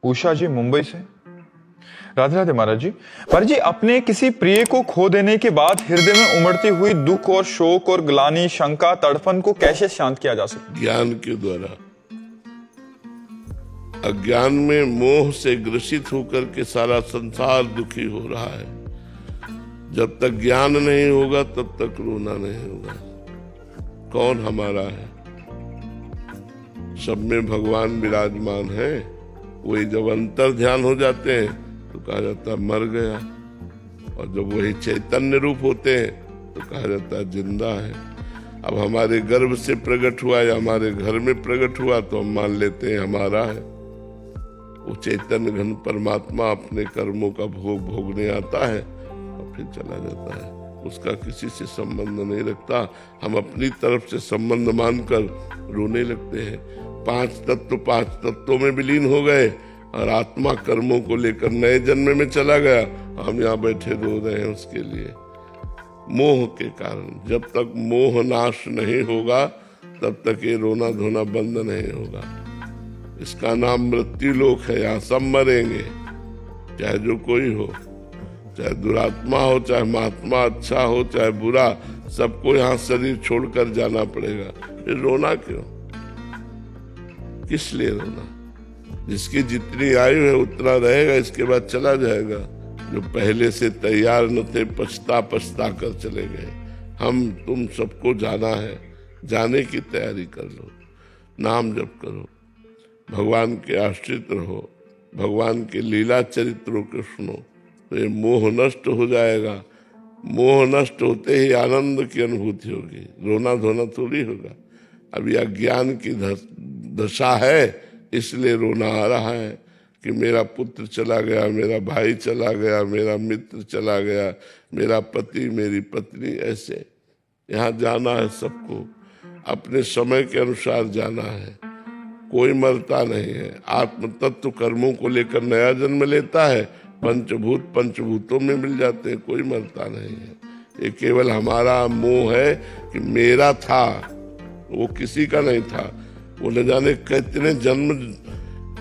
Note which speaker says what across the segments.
Speaker 1: उषा जी मुंबई से। राधे राधे महाराज जी। महाराज जी, अपने किसी प्रिय को खो देने के बाद हृदय में उमड़ती हुई दुख और शोक और ग्लानि, शंका, तड़फन को कैसे शांत किया जा सकता है?
Speaker 2: ज्ञान के द्वारा। अज्ञान में मोह से ग्रसित होकर के सारा संसार दुखी हो रहा है। जब तक ज्ञान नहीं होगा तब तक रोना नहीं होगा। कौन हमारा है? सब में भगवान विराजमान है। वही जब अंतर ध्यान हो जाते हैं तो कहा जाता है मर गया, और जब वही चैतन्य रूप होते हैं तो कहा जाता है जिंदा है। अब हमारे गर्भ से प्रकट हुआ या हमारे घर में प्रकट हुआ तो हम मान लेते हैं हमारा है। वो चैतन्य घन परमात्मा अपने कर्मों का भोग भोगने आता है और फिर चला जाता है। उसका किसी से संबंध नहीं रखता। हम अपनी तरफ से संबंध मानकर रोने लगते हैं। पांच तत्वों में विलीन हो गए और आत्मा कर्मों को लेकर नए जन्म में चला गया। हम यहाँ बैठे रो रहे हैं उसके लिए, मोह के कारण। जब तक मोह नाश नहीं होगा तब तक ये रोना धोना बंद नहीं होगा। इसका नाम मृत्यु लोक है। यहाँ सब मरेंगे, चाहे जो कोई हो, चाहे दुरात्मा हो, चाहे महात्मा अच्छा हो, चाहे बुरा, सबको यहाँ शरीर छोड़कर जाना पड़ेगा। फिर रोना क्यों? किस लिए रोना? जिसकी जितनी आयु है उतना रहेगा, इसके बाद चला जाएगा। जो पहले से तैयार न थे पछता कर चले गए। हम तुम सबको जाना है, जाने की तैयारी कर लो। नाम जप करो, भगवान के आश्रित रहो, भगवान के लीला चरित्रों को सुनो, तो ये मोह नष्ट हो जाएगा। मोह नष्ट होते ही आनंद की अनुभूति होगी, रोना धोना थोड़ी होगा। अभी अज्ञान की दशा है, इसलिए रोना आ रहा है कि मेरा पुत्र चला गया, मेरा भाई चला गया, मेरा मित्र चला गया, मेरा पति, मेरी पत्नी। ऐसे यहाँ जाना है सबको, अपने समय के अनुसार जाना है। कोई मरता नहीं है। आत्म तत्व कर्मों को लेकर नया जन्म लेता है, पंचभूतों में मिल जाते हैं। कोई मरता नहीं है। ये केवल हमारा मोह है कि मेरा था, वो किसी का नहीं था। वो न जाने कितने जन्म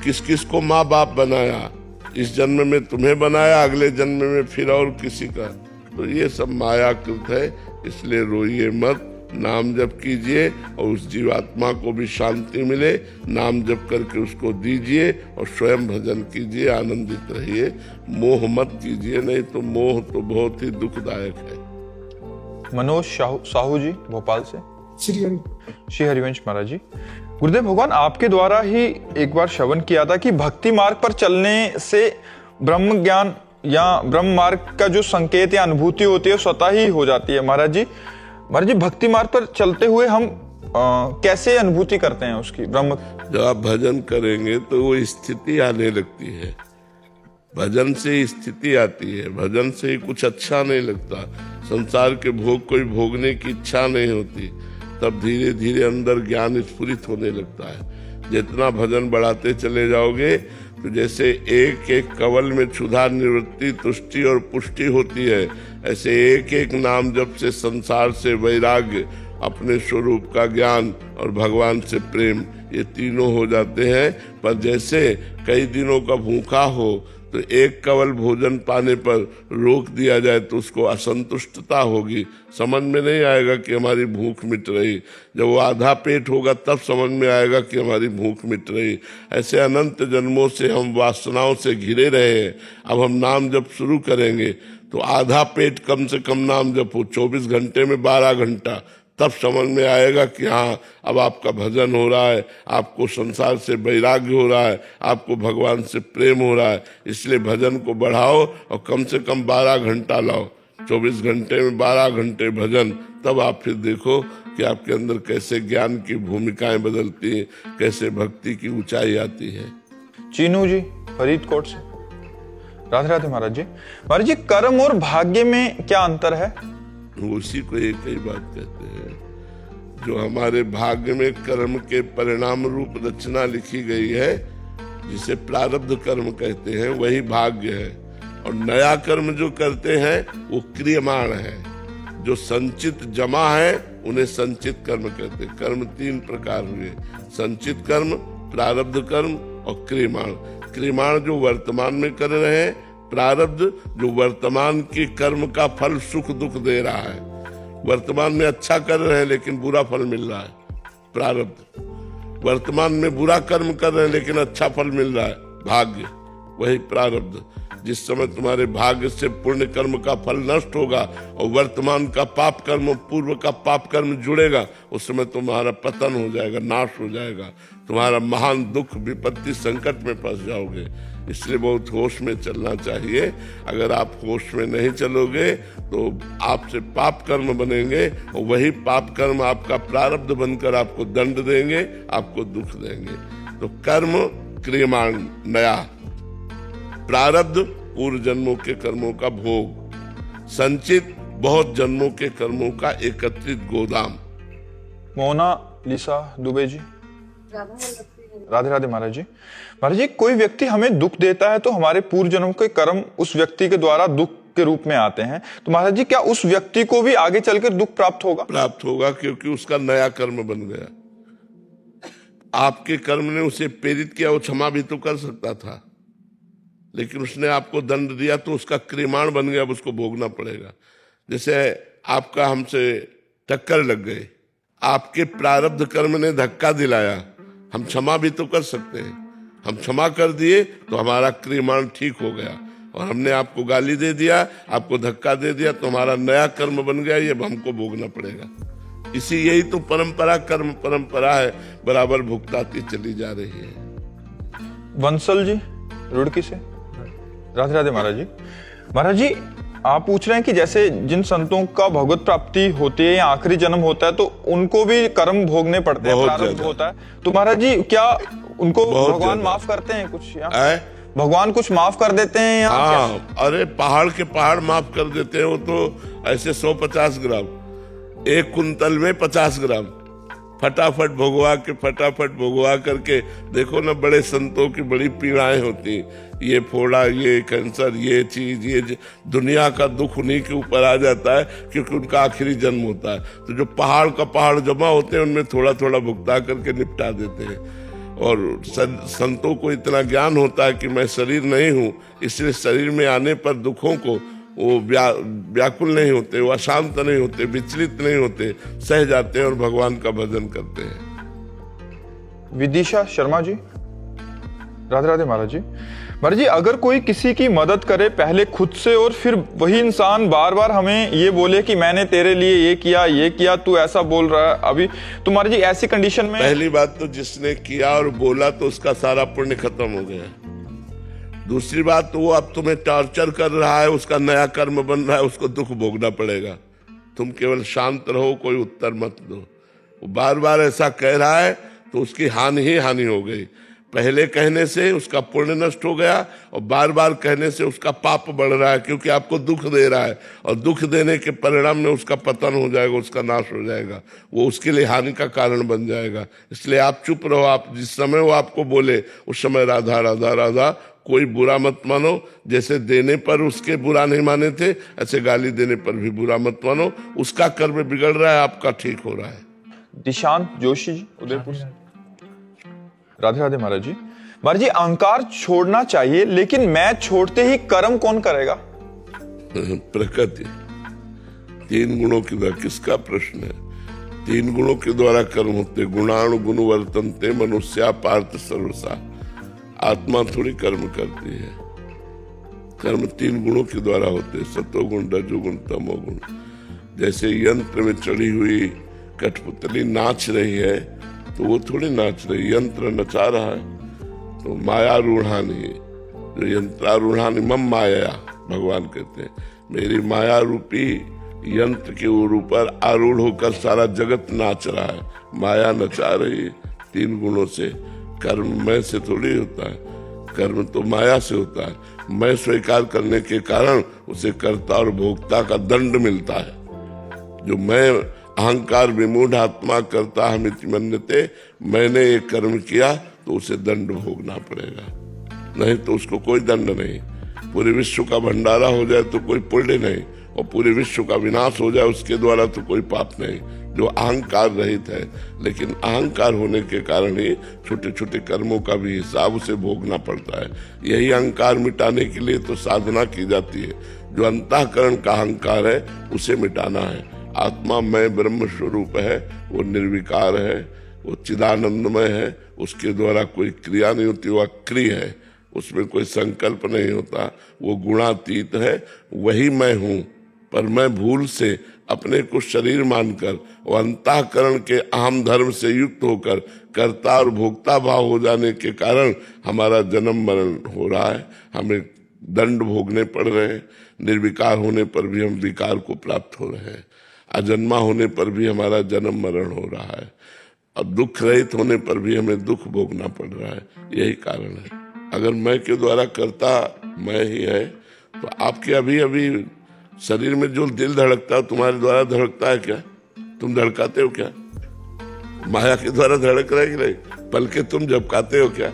Speaker 2: किस किस को माँ बाप बनाया। इस जन्म में तुम्हें बनाया, अगले जन्म में फिर और किसी का। तो ये सब मायाकृत है। इसलिए रोइए मत, नाम जप कीजिए और उस जीवात्मा को भी शांति मिले। नाम जप करके उसको दीजिए और स्वयं भजन कीजिए, आनंदित रहिए। मोह मत कीजिए, नहीं तो मोह तो बहुत ही दुखदायक है।
Speaker 1: मनोज साहू जी भोपाल से। श्री हरिवंश महाराज जी। गुरुदेव भगवान, आपके द्वारा ही एक बार श्रवण किया था कि भक्ति मार्ग पर चलने से ब्रह्म ज्ञान या ब्रह्म मार्ग का जो संकेत या अनुभूति होती है स्वतः ही हो जाती है। महाराज जी, भक्ति मार्ग पर चलते हुए हम कैसे अनुभूति करते हैं उसकी ब्रह्म?
Speaker 2: जब आप भजन करेंगे तो वो स्थिति आने लगती है। भजन से स्थिति आती है। भजन से ही कुछ अच्छा नहीं लगता। संसार के भोग कोई भोगने की इच्छा नहीं होती। तब धीरे धीरे अंदर ज्ञान स्फुरित होने लगता है। जितना भजन बढ़ाते चले जाओगे तो जैसे एक एक कवल में क्षुधा, निवृत्ति, तुष्टि और पुष्टि होती है, ऐसे एक एक नाम जप से संसार से वैराग्य, अपने स्वरूप का ज्ञान और भगवान से प्रेम, ये तीनों हो जाते हैं। पर जैसे कई दिनों का भूखा हो तो एक कवल भोजन पाने पर रोक दिया जाए तो उसको असंतुष्टता होगी, समझ में नहीं आएगा कि हमारी भूख मिट रही। जब वो आधा पेट होगा तब समझ में आएगा कि हमारी भूख मिट रही। ऐसे अनंत जन्मों से हम वासनाओं से घिरे रहे हैं। अब हम नाम जप शुरू करेंगे तो आधा पेट कम से कम नाम जप हो, 24 घंटे में 12 घंटा, तब समझ में आएगा कि हाँ अब आपका भजन हो रहा है, आपको संसार से वैराग्य हो रहा है, आपको भगवान से प्रेम हो रहा है। इसलिए भजन को बढ़ाओ और कम से कम 12 घंटा लाओ। 24 घंटे में 12 घंटे भजन, तब आप फिर देखो कि आपके अंदर कैसे ज्ञान की भूमिकाएं बदलती हैं, कैसे भक्ति की ऊंचाई आती है।
Speaker 1: चीनू जी फरीदकोट से। राधे राधे महाराज जी। महाराज जी, कर्म और भाग्य में क्या अंतर है?
Speaker 2: उसी को एक ही बात कहते हैं। जो हमारे भाग्य में कर्म के परिणाम रूप रचना लिखी गई है, जिसे प्रारब्ध कर्म कहते हैं, वही भाग्य है। और नया कर्म जो करते हैं वो क्रियमाण है। जो संचित जमा है उन्हें संचित कर्म कहते हैं। कर्म 3 प्रकार हुए, संचित कर्म, प्रारब्ध कर्म और क्रियमाण। क्रियमाण जो वर्तमान में कर रहे हैं, प्रारब्ध जो वर्तमान के कर्म का फल सुख दुख दे रहा है। वर्तमान में अच्छा कर रहे हैं लेकिन बुरा फल मिल रहा है, प्रारब्ध। वर्तमान में बुरा कर्म कर रहे हैं लेकिन अच्छा फल मिल रहा है, भाग्य, वही प्रारब्ध। जिस समय तुम्हारे भाग्य से पुण्य कर्म का फल नष्ट होगा और वर्तमान का पाप कर्म, पूर्व का पाप कर्म जुड़ेगा, उस समय तुम्हारा पतन हो जाएगा, नाश हो जाएगा, तुम्हारा महान दुख विपत्ति संकट में फंस जाओगे। इसलिए बहुत होश में चलना चाहिए। अगर आप होश में नहीं चलोगे तो आपसे पाप कर्म बनेंगे और वही पाप कर्म आपका प्रारब्ध बनकर आपको दंड देंगे, आपको दुख देंगे। तो कर्म क्रियमाण नया, प्रारब्ध पूर्व जन्मों के कर्मों का भोग, संचित बहुत जन्मों के कर्मों का एकत्रित गोदाम।
Speaker 1: मोनालिसा दुबे जी। राधे राधे महाराज जी। महाराज जी, कोई व्यक्ति हमें दुख देता है तो हमारे पूर्व जन्म के कर्म उस व्यक्ति के द्वारा दुख के रूप में आते हैं, तो महाराज जी क्या उस व्यक्ति को भी आगे चलकर दुख प्राप्त होगा?
Speaker 2: प्राप्त होगा, क्योंकि उसका नया कर्म बन गया। आपके कर्म ने उसे प्रेरित किया, वो क्षमा भी तो कर सकता था, लेकिन उसने आपको दंड दिया तो उसका क्रियमाण बन गया, अब उसको भोगना पड़ेगा। जैसे आपका हमसे टक्कर लग गई, आपके प्रारब्ध कर्म ने धक्का दिलाया, हम क्षमा भी तो कर सकते हैं। हम क्षमा कर दिए तो हमारा क्रियमाण ठीक हो गया, और हमने आपको गाली दे दिया, आपको धक्का दे दिया तो हमारा नया कर्म बन गया, ये हमको भोगना पड़ेगा। इसी यही तो परंपरा, कर्म परंपरा है, बराबर भुगताती चली जा रही है।
Speaker 1: वंसल जी रुड़की से। राधे राधे महाराज जी। महाराज जी, आप पूछ रहे हैं कि जैसे जिन संतों का भगवत प्राप्ति होती है या आखिरी जन्म होता है तो उनको भी कर्म भोगने पड़ते हैं, प्रारब्ध होता है, तो महाराज जी क्या उनको भगवान माफ करते हैं कुछ, या भगवान कुछ माफ कर देते हैं या?
Speaker 2: हाँ, अरे पहाड़ के पहाड़ माफ कर देते हैं। वो तो ऐसे 150 ग्राम, 1 कुंतल में 50 ग्राम फटाफट भोगवा करके। देखो ना, बड़े संतों की बड़ी पीड़ाएं होती, ये फोड़ा, ये कैंसर, ये चीज, ये दुनिया का दुख उन्हीं के ऊपर आ जाता है, क्योंकि उनका आखिरी जन्म होता है। तो जो पहाड़ का पहाड़ जमा होते हैं उनमें थोड़ा थोड़ा भुगता करके निपटा देते हैं। और संतों को इतना ज्ञान होता है कि मैं शरीर नहीं हूँ, इसलिए शरीर में आने पर दुखों को वो व्याकुल नहीं होते, वो अशांत नहीं होते, विचलित नहीं होते, सह जाते हैं और भगवान का भजन करते हैं।
Speaker 1: विदिशा शर्मा जी। राधे राधे महाराज जी। महाराज जी, अगर कोई किसी की मदद करे पहले खुद से और फिर वही इंसान बार बार हमें ये बोले कि मैंने तेरे लिए ये किया, तू ऐसा बोल रहा है अभी, तो महाराज जी ऐसी कंडीशन में?
Speaker 2: पहली बात तो जिसने किया और बोला तो उसका सारा पुण्य खत्म हो गया। दूसरी बात तो वो अब तुम्हें टॉर्चर कर रहा है, उसका नया कर्म बन रहा है, उसको दुख भोगना पड़ेगा। तुम केवल शांत रहो, कोई उत्तर मत दो। वो बार बार ऐसा कह रहा है तो उसकी हानि ही हानि हो गई। पहले कहने से उसका पुण्य नष्ट हो गया और बार बार कहने से उसका पाप बढ़ रहा है, क्योंकि आपको दुख दे रहा है, और दुख देने के परिणाम में उसका पतन हो जाएगा, उसका नाश हो जाएगा, वो उसके लिए हानि का कारण बन जाएगा। इसलिए आप चुप रहो। आप जिस समय वो आपको बोले उस समय राधा राधा राधा, कोई बुरा मत मानो। जैसे देने पर उसके बुरा नहीं माने थे, ऐसे गाली देने पर भी बुरा मत मानो। उसका कर्म बिगड़ रहा है, आपका ठीक हो रहा है।
Speaker 1: दिशांत जोशी जी, उदयपुर से। राधे राधे महाराज जी। महाराज जी, अहंकार छोड़ना चाहिए, लेकिन मैं छोड़ते ही कर्म कौन करेगा?
Speaker 2: प्रकृति। 3 गुणों के द्वारा, किसका प्रश्न है? 3 गुणों के द्वारा कर्म होते। गुणाणु गुण वर्तनते मनुष्या पार्थ सर्वसा। आत्मा थोड़ी कर्म करती है, कर्म 3 गुणों के द्वारा होते, सतोगुण, रजोगुण, तमोगुण। जैसे यंत्र में चढ़ी हुई कठपुतली नाच रही है तो वो थोड़ी नाच रही, यंत्र नचा रहा है। तो माया रूढ़ानी, जो यंत्रारूढ़ानी मम माया, भगवान कहते हैं मेरी माया रूपी यंत्र के ऊपर आरूढ़ होकर सारा जगत नाच रहा है, माया नचा रही है 3 गुणों से। कर्म मैं से थोड़ी होता है, कर्म तो माया से होता है। मैं स्वीकार करने के कारण उसे कर्ता और भोक्ता का दंड मिलता है। जो मैं अहंकार विमूढ़ आत्मा करता हमिति मन्यते, मैंने ये कर्म किया तो उसे दंड भोगना पड़ेगा, नहीं तो उसको कोई दंड नहीं। पूरे विश्व का भंडारा हो जाए तो कोई पुण्य नहीं, और पूरे विश्व का विनाश हो जाए उसके द्वारा तो कोई पाप नहीं। जो अहंकार रहित है। लेकिन अहंकार होने के कारण ही छोटे छोटे कर्मों का भी हिसाब उसे भोगना पड़ता है। यही अहंकार मिटाने के लिए तो साधना की जाती है। जो अंतःकरण का अहंकार है उसे मिटाना है। आत्मा में ब्रह्म स्वरूप है, वो निर्विकार है, वो चिदानंदमय है, उसके द्वारा कोई क्रिया नहीं होती, वो अक्रिय है, उसमें कोई संकल्प नहीं होता, वो गुणातीत है। वही मैं हूँ, पर मैं भूल से अपने को शरीर मानकर और अंतःकरण के अहम धर्म से युक्त होकर कर्ता और भोक्ता भाव हो जाने के कारण हमारा जन्म मरण हो रहा है, हमें दंड भोगने पड़ रहे हैं। निर्विकार होने पर भी हम विकार को प्राप्त हो रहे हैं, अजन्मा होने पर भी हमारा जन्म मरण हो रहा है, और दुख रहित होने पर भी हमें दुख भोगना पड़ रहा है। यही कारण है। अगर मैं के द्वारा करता मैं ही है, तो आपके अभी अभी शरीर में जो दिल धड़कता है तुम्हारे द्वारा धड़कता है क्या? तुम धड़काते हो क्या? माया के द्वारा धड़क रहा है कि नहीं? पलके तुम झपकाते हो क्या?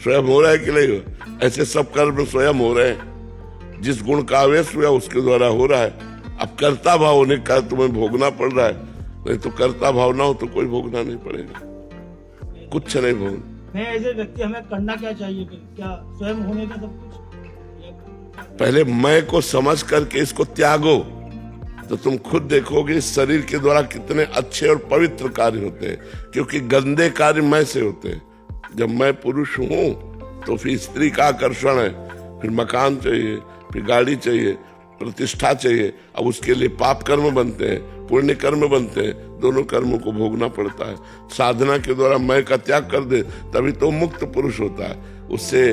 Speaker 2: स्वयं हो रहा है कि नहीं हो? ऐसे सब कर्म स्वयं हो रहे हैं। जिस गुण का आवेश हुआ उसके द्वारा हो रहा है। अब कर्ता भाव होने का तुम्हें भोगना पड़ रहा है, नहीं तो कर्ता भाव ना हो तो कोई भोगना नहीं पड़ेगा, कुछ नहीं भोगना।
Speaker 3: ऐसे व्यक्ति हमें करना क्या चाहिए? क्या स्वयं होने का सब कुछ?
Speaker 2: पहले मैं को समझ करके इसको त्यागो, तो तुम खुद देखोगे इस शरीर के द्वारा कितने अच्छे और पवित्र कार्य होते हैं, क्योंकि गंदे कार्य मैं से होते हैं। जब मैं पुरुष हूं तो फिर स्त्री का आकर्षण है, फिर मकान चाहिए, फिर गाड़ी चाहिए, प्रतिष्ठा चाहिए। अब उसके लिए पाप कर्म बनते हैं, पुण्य कर्म बनते हैं, दोनों कर्मों को भोगना पड़ता है। साधना के द्वारा मैं का त्याग कर दे तभी तो मुक्त पुरुष होता है। उससे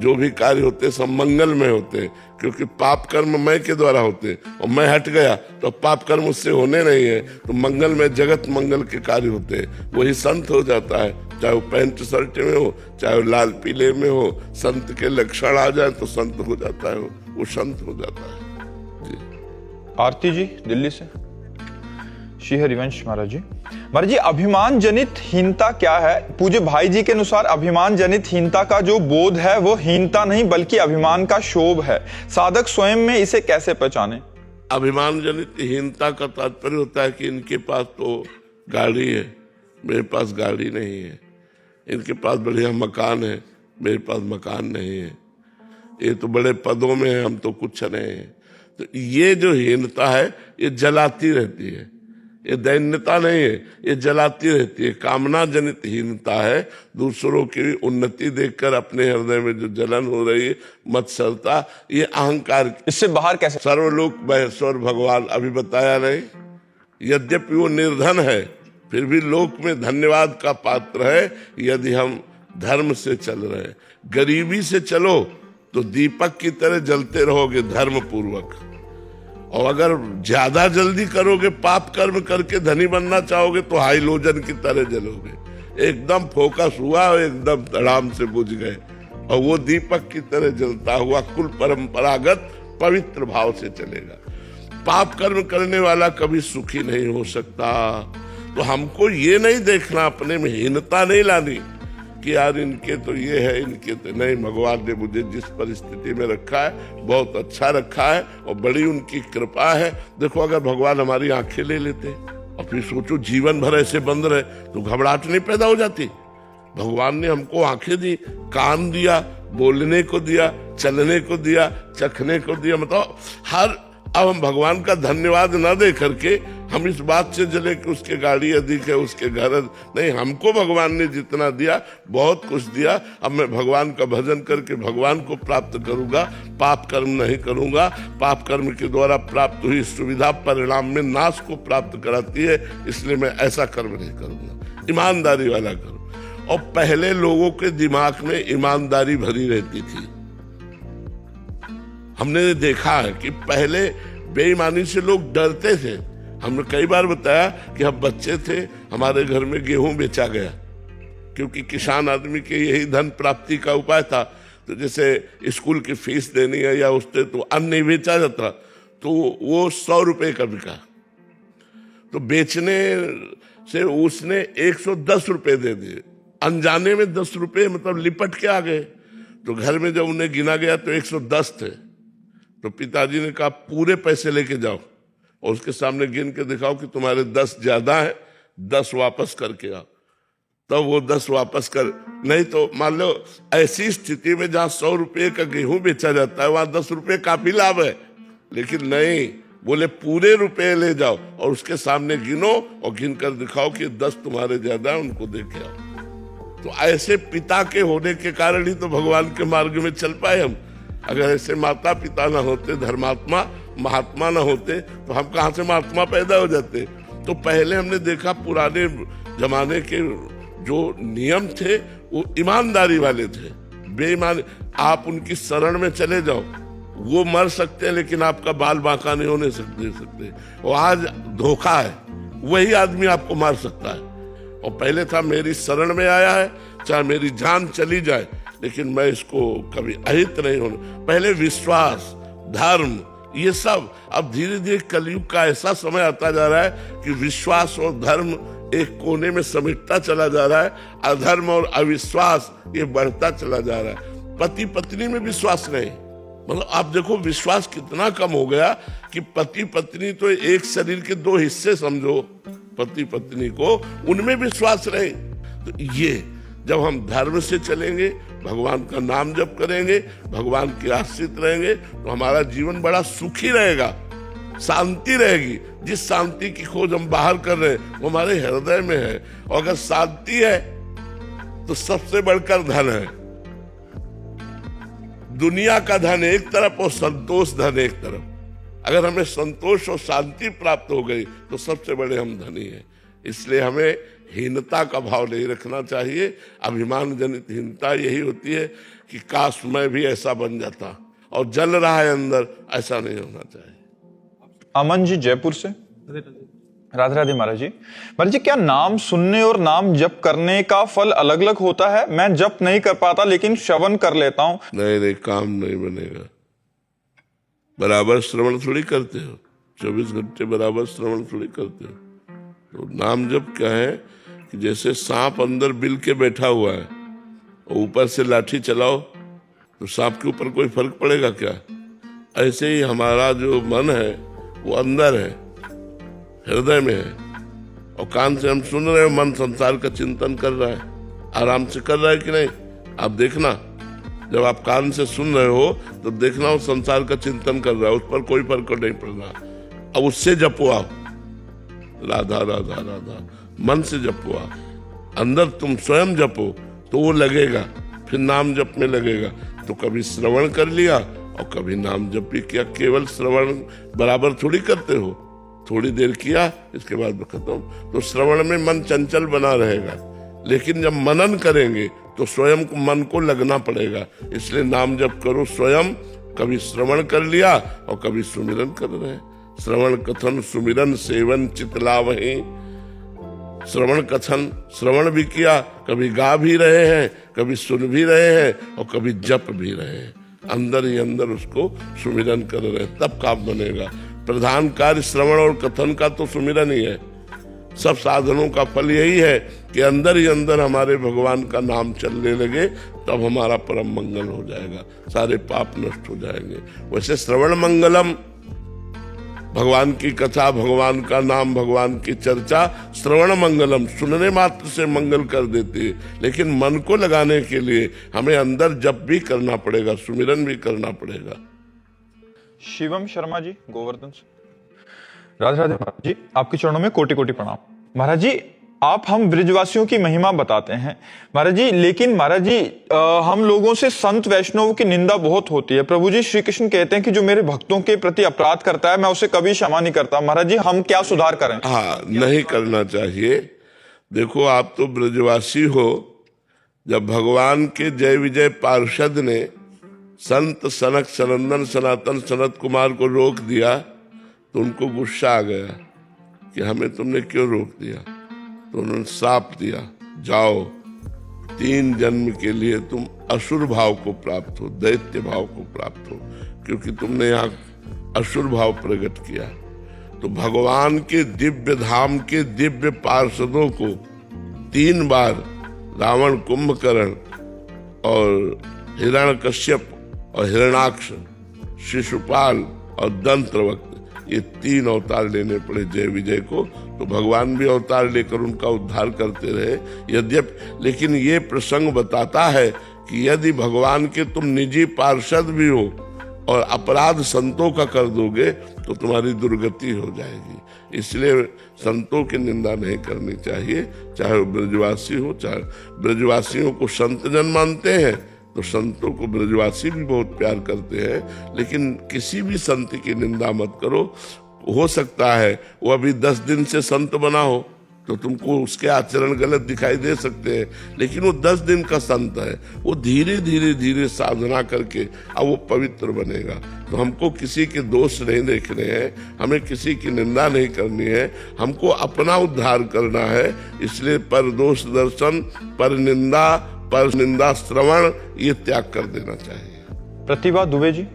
Speaker 2: जो भी कार्य होते हैं सब मंगल में होते हैं, क्योंकि पाप कर्म मैं के द्वारा होते हैं, और मैं हट गया तो पाप कर्म उससे होने नहीं है, तो मंगल में जगत मंगल के कार्य होते हैं। वही संत हो जाता है, चाहे वो पैंट शर्ट में हो, चाहे वो लाल पीले में हो। संत के लक्षण आ जाए तो संत हो जाता है, वो संत हो जाता है।
Speaker 1: आरती जी दिल्ली से। श्री हरिवंश महाराज जी। महाराज जी, अभिमान जनित हीनता क्या है? पूज्य भाई जी के अनुसार अभिमान जनित हीनता का जो बोध है वो हीनता नहीं बल्कि अभिमान का शोभ है। साधक स्वयं में इसे कैसे पहचाने?
Speaker 2: अभिमान जनित हीनता का तात्पर्य होता है कि इनके पास तो गाड़ी है, मेरे पास गाड़ी नहीं है। इनके पास बढ़िया मकान है, मेरे पास मकान नहीं है। ये तो बड़े पदों में है, हम तो कुछ नहीं है। तो ये जो हीनता है ये जलाती रहती है, ये दैन्यता नहीं है, ये जलाती रहती है। कामना जनित हीनता है, दूसरों की उन्नति देखकर अपने हृदय में जो जलन हो रही है, मत्सरता, ये अहंकार।
Speaker 1: इससे बाहर कैसे?
Speaker 2: सर्वलोक महेश्वर भगवान अभी बताया नहीं, यद्यपि वो निर्धन है फिर भी लोक में धन्यवाद का पात्र है यदि हम धर्म से चल रहे हैं। गरीबी से चलो तो दीपक की तरह जलते रहोगे धर्म पूर्वक, और अगर ज्यादा जल्दी करोगे, पाप कर्म करके धनी बनना चाहोगे तो हाइलोजन की तरह जलोगे। एकदम फोकस हुआ और एकदम धड़ाम से बुझ गए, और वो दीपक की तरह जलता हुआ कुल परंपरागत पवित्र भाव से चलेगा। पाप कर्म करने वाला कभी सुखी नहीं हो सकता। तो हमको ये नहीं देखना, अपने में हीनता नहीं लानी कि यार इनके तो ये है, इनके तो नहीं। भगवान ने मुझे जिस परिस्थिति में रखा है बहुत अच्छा रखा है, और बड़ी उनकी कृपा है। देखो, अगर भगवान हमारी आंखें ले लेते और फिर सोचो जीवन भर ऐसे बंद रहे तो घबराहट नहीं पैदा हो जाती। भगवान ने हमको आंखें दी, कान दिया, बोलने को दिया, चलने को दिया, चखने को दिया, मतलब हर। अब हम भगवान का धन्यवाद न दे करके हम इस बात से जले कि उसके गाड़ी अधिक है, उसके घर नहीं। हमको भगवान ने जितना दिया बहुत कुछ दिया। अब मैं भगवान का भजन करके भगवान को प्राप्त करूंगा, पाप कर्म नहीं करूंगा। पाप कर्म के द्वारा प्राप्त हुई सुविधा परिणाम में नाश को प्राप्त कराती है, इसलिए मैं ऐसा कर्म नहीं करूंगा, ईमानदारी वाला कर्म। और पहले लोगों के दिमाग में ईमानदारी भरी रहती थी। हमने देखा है कि पहले बेईमानी से लोग डरते थे। हमने कई बार बताया कि हम बच्चे थे, हमारे घर में गेहूं बेचा गया, क्योंकि किसान आदमी के यही धन प्राप्ति का उपाय था। तो जैसे स्कूल की फीस देनी है या उससे तो अन्न नहीं बेचा जाता, तो वो 100 रुपए का बिका। तो बेचने से उसने 110 रुपए दे दिए, अनजाने में 10 रुपए मतलब लिपट के आ गए। तो घर में जब उन्हें गिना गया तो 110 थे। तो पिताजी ने कहा पूरे पैसे लेके जाओ और उसके सामने गिन के दिखाओ कि तुम्हारे 10 ज्यादा है 10 वापस करके आओ। तब वो 10 वापस कर, नहीं तो मान लो ऐसी स्थिति में जहां 100 रुपये का गेहूं बेचा जाता है वहां 10 रुपये काफी लाभ है, लेकिन नहीं, बोले पूरे रुपए ले जाओ और उसके सामने गिनो और गिन कर दिखाओ कि 10 तुम्हारे ज्यादा है, उनको दे के आओ। तो ऐसे पिता के होने के कारण ही तो भगवान के मार्ग में चल पाए हम। अगर ऐसे माता पिता ना होते, धर्मात्मा महात्मा ना होते, तो हम कहां से महात्मा पैदा हो जाते। तो पहले हमने देखा पुराने जमाने के जो नियम थे वो ईमानदारी वाले थे। बेईमान, आप उनकी शरण में चले जाओ, वो मर सकते हैं लेकिन आपका बाल बांका नहीं होने सकते। और आज धोखा है, वही आदमी आपको मार सकता है। और पहले था मेरी शरण में आया है, चाहे मेरी जान चली जाए लेकिन मैं इसको कभी अहित नहीं होने। पहले विश्वास, धर्म, ये सब। अब धीरे धीरे कलयुग का ऐसा समय आता जा रहा है कि विश्वास और धर्म एक कोने में समेटता चला जा रहा है, अधर्म और अविश्वास ये बढ़ता चला जा रहा है। पति पत्नी में विश्वास नहीं, मतलब आप देखो विश्वास कितना कम हो गया कि पति पत्नी तो एक शरीर के 2 हिस्से समझो, पति पत्नी को, उनमें विश्वास नहीं। तो ये जब हम धर्म से चलेंगे, भगवान का नाम जप करेंगे, भगवान के आश्रित रहेंगे, तो हमारा जीवन बड़ा सुखी रहेगा, शांति रहेगी। जिस शांति की खोज हम बाहर कर रहे हैं वो हमारे हृदय में है। और अगर शांति है तो सबसे बढ़कर धन है। दुनिया का धन एक तरफ और संतोष धन एक तरफ। अगर हमें संतोष और शांति प्राप्त हो गई तो सबसे बड़े हम धनी हैं। इसलिए हमें हीनता का भाव नहीं रखना चाहिए। अभिमान जनित हीनता यही होती है कि काश मैं भी ऐसा बन जाता, और जल रहा है अंदर, ऐसा नहीं होना चाहिए।
Speaker 1: अमन जी जयपुर से। राधे राधे महाराज जी। महाराज जी, क्या नाम सुनने और नाम जप करने का फल अलग अलग होता है? मैं जप नहीं कर पाता लेकिन श्रवण कर लेता हूँ।
Speaker 2: नहीं, काम नहीं बनेगा। बराबर श्रवण थोड़ी करते हो, 24 घंटे बराबर श्रवण थोड़ी करते हो। तो नाम जप क्या है कि जैसे सांप अंदर बिल के बैठा हुआ है और ऊपर से लाठी चलाओ तो सांप के ऊपर कोई फर्क पड़ेगा क्या? ऐसे ही हमारा जो मन है वो अंदर है, हृदय में है, और कान से हम सुन रहे हैं, मन संसार का चिंतन कर रहा है, आराम से कर रहा है कि नहीं? आप देखना, जब आप कान से सुन रहे हो तो देखना वो संसार का चिंतन कर रहा है, उस पर कोई फर्क नहीं पड़ रहा। अब उससे जपो आप, राधा राधा राधा, मन से जपो आप। अंदर तुम स्वयं जपो तो वो लगेगा, फिर नाम जप में लगेगा। तो कभी श्रवण कर लिया और कभी नाम जप भी किया। केवल श्रवण बराबर थोड़ी करते हो, थोड़ी देर किया इसके बाद खत्म। तो श्रवण में मन चंचल बना रहेगा, लेकिन जब मनन करेंगे तो स्वयं को मन को लगना पड़ेगा। इसलिए नाम जप करो स्वयं। कभी श्रवण कर लिया और कभी सुमिरन कर रहे हैं। श्रवण कथन सुमिरन सेवन चितलावहि। श्रवण कथन, श्रवण भी किया, कभी गा भी रहे हैं, कभी सुन भी रहे हैं और कभी जप भी रहे हैं। अंदर ही अंदर उसको सुमिरन कर रहे हैं, तब काम बनेगा। प्रधान कार्य श्रवण और कथन का तो सुमिरन ही है। सब साधनों का फल यही है कि अंदर ही अंदर हमारे भगवान का नाम चलने लगे, तब हमारा परम मंगल हो जाएगा, सारे पाप नष्ट हो जाएंगे। वैसे श्रवण मंगलम, भगवान की कथा, भगवान का नाम, भगवान की चर्चा श्रवण मंगलम, सुनने मात्र से मंगल कर देती है। लेकिन मन को लगाने के लिए हमें अंदर जप भी करना पड़ेगा, सुमिरन भी करना पड़ेगा।
Speaker 1: शिवम शर्मा जी गोवर्धन से। राधे राधे महाराज जी, आपके चरणों में कोटि कोटि प्रणाम। महाराज जी, आप हम ब्रिजवासियों की महिमा बताते हैं महाराज जी, लेकिन महाराज जी हम लोगों से संत वैष्णव की निंदा बहुत होती है। प्रभु जी श्री कृष्ण कहते हैं कि जो मेरे भक्तों के प्रति अपराध करता है मैं उसे कभी क्षमा नहीं करता। महाराज जी, हम क्या सुधार करें?
Speaker 2: हाँ, नहीं करना चाहिए। देखो, आप तो ब्रजवासी हो। जब भगवान के जय विजय पार्षद ने संत सनक सनंदन सनातन सनत कुमार को रोक दिया तो उनको गुस्सा आ गया कि हमें तुमने क्यों रोक दिया। तो उन्होंने साप दिया, जाओ 3 जन्म के लिए तुम असुर भाव को प्राप्त हो, दैत्य भाव को प्राप्त हो, क्योंकि तुमने यहाँ असुर भाव प्रकट किया। तो भगवान के दिव्य धाम के दिव्य पार्षदों को 3 बार रावण, कुंभकर्ण और हिरण्यकश्यप और हिरणाक्ष, शिशुपाल और दंत्रवक्त, ये 3 अवतार लेने पड़े जय विजय को। तो भगवान भी अवतार लेकर उनका उद्धार करते रहे यद्यपि, लेकिन ये प्रसंग बताता है कि यदि भगवान के तुम निजी पार्षद भी हो और अपराध संतों का कर दोगे तो तुम्हारी दुर्गति हो जाएगी। इसलिए संतों की निंदा नहीं करनी चाहिए, चाहे वो ब्रजवासी हो, चाहे ब्रजवासियों को संत जन मानते हैं तो संतों को ब्रजवासी भी बहुत प्यार करते हैं, लेकिन किसी भी संत की निंदा मत करो। हो सकता है वो अभी 10 दिन से संत बना हो तो तुमको उसके आचरण गलत दिखाई दे सकते हैं, लेकिन वो 10 दिन का संत है, वो धीरे धीरे धीरे साधना करके अब वो पवित्र बनेगा। तो हमको किसी के दोष नहीं देखने हैं, हमें किसी की निंदा नहीं करनी है, हमको अपना उद्धार करना है। इसलिए पर दोष दर्शन, पर निंदा श्रवण ये त्याग कर देना चाहिए।
Speaker 1: प्रतिभा दुबे जी।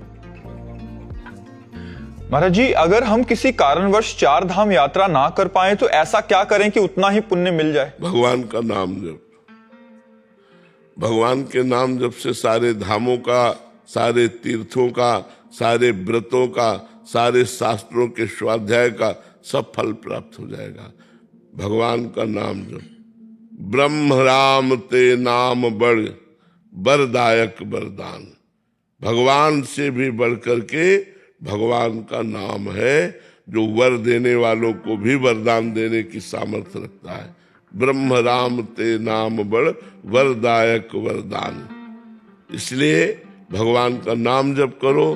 Speaker 1: महाराज जी, अगर हम किसी कारणवश 4 धाम यात्रा ना कर पाए तो ऐसा क्या करें कि उतना ही पुण्य मिल जाए?
Speaker 2: भगवान का नाम जप। भगवान के नाम जप से सारे धामों का, सारे तीर्थों का, सारे व्रतों का, सारे शास्त्रों के स्वाध्याय का सब फल प्राप्त हो जाएगा। भगवान का नाम जप। ब्रह्म राम ते नाम बढ़, वरदायक वरदान। भगवान से भी बढ़ करके भगवान का नाम है जो वर देने वालों को भी वरदान देने की सामर्थ्य रखता है। ब्रह्म राम ते नाम बढ़, वरदायक वरदान। इसलिए भगवान का नाम जप करो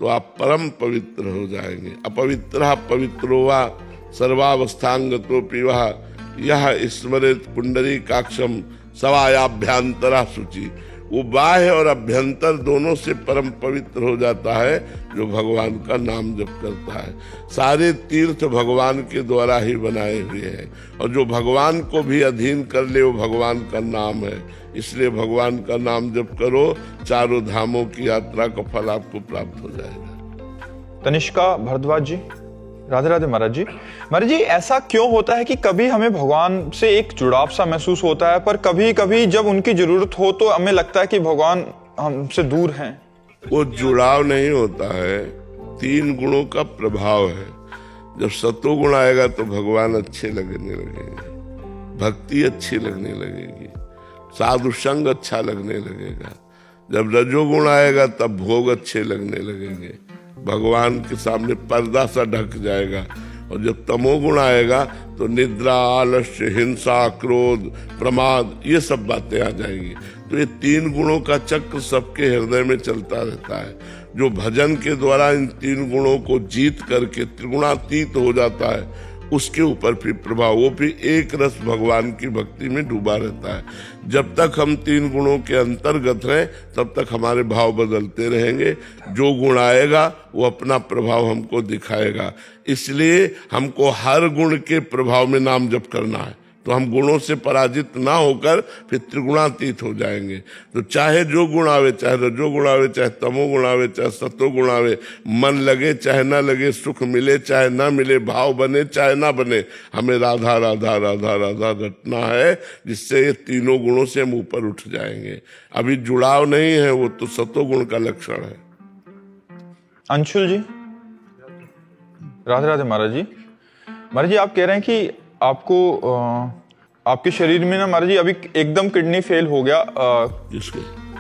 Speaker 2: तो आप परम पवित्र हो जाएंगे। अपवित्रः पवित्रो वा सर्वावस्थांगतोऽपि वः यह स्मरेत पुंडरीकाक्षम सवायाभ्यंतरा शुचि। वो बाह्य और अभ्यंतर दोनों से परम पवित्र हो जाता है जो भगवान का नाम जप करता है। सारे तीर्थ भगवान के द्वारा ही बनाए हुए हैं और जो भगवान को भी अधीन कर ले वो भगवान का नाम है। इसलिए भगवान का नाम जप करो, 4 धामों की यात्रा का फल आपको प्राप्त हो जाएगा।
Speaker 1: तनिष्का भरद्वाज जी। राधे राधे महाराज जी। महाराज जी, ऐसा क्यों होता है कि कभी हमें भगवान से एक जुड़ाव सा महसूस होता है, पर कभी कभी जब उनकी जरूरत हो तो हमें लगता है कि भगवान हमसे दूर हैं?
Speaker 2: वो जुड़ाव नहीं होता है, 3 गुणों का प्रभाव है। जब सतोगुण आएगा तो भगवान अच्छे लगने लगेंगे, भक्ति अच्छी लगने लगेगी, साधु संग अच्छा लगने लगेगा। जब रजोगुण आएगा तब भोग अच्छे लगने लगेंगे, भगवान के सामने पर्दा सा ढक जाएगा। और जब तमोगुण आएगा तो निद्रा, आलस्य, हिंसा, क्रोध, प्रमाद ये सब बातें आ जाएंगी। तो ये 3 गुणों का चक्र सबके हृदय में चलता रहता है। जो भजन के द्वारा इन 3 गुणों को जीत करके त्रिगुणातीत हो जाता है उसके ऊपर फिर प्रभाव, वो भी एक रस भगवान की भक्ति में डूबा रहता है। जब तक हम 3 गुणों के अंतर्गत हैं तब तक हमारे भाव बदलते रहेंगे। जो गुण आएगा वो अपना प्रभाव हमको दिखाएगा। इसलिए हमको हर गुण के प्रभाव में नाम जप करना है, तो हम गुणों से पराजित ना होकर फिर त्रिगुणातीत हो जाएंगे। तो चाहे जो गुण आवे, चाहे रजोगुण आवे, चाहे तमोगुण आवे, चाहे सतोगुण आवे, मन लगे चाहे ना लगे, सुख मिले चाहे ना मिले, भाव बने चाहे ना बने, हमें राधा राधा राधा राधा रटना है, जिससे ये 3 गुणों से हम ऊपर उठ जाएंगे। अभी जुड़ाव नहीं है, वो तो सतोगुण का लक्षण है।
Speaker 1: अंशुल जी। राधे राधे महाराज जी। महाराज जी, आप कह रहे हैं कि आपको आपके शरीर में ना महाराज जी अभी एकदम किडनी फेल हो गया।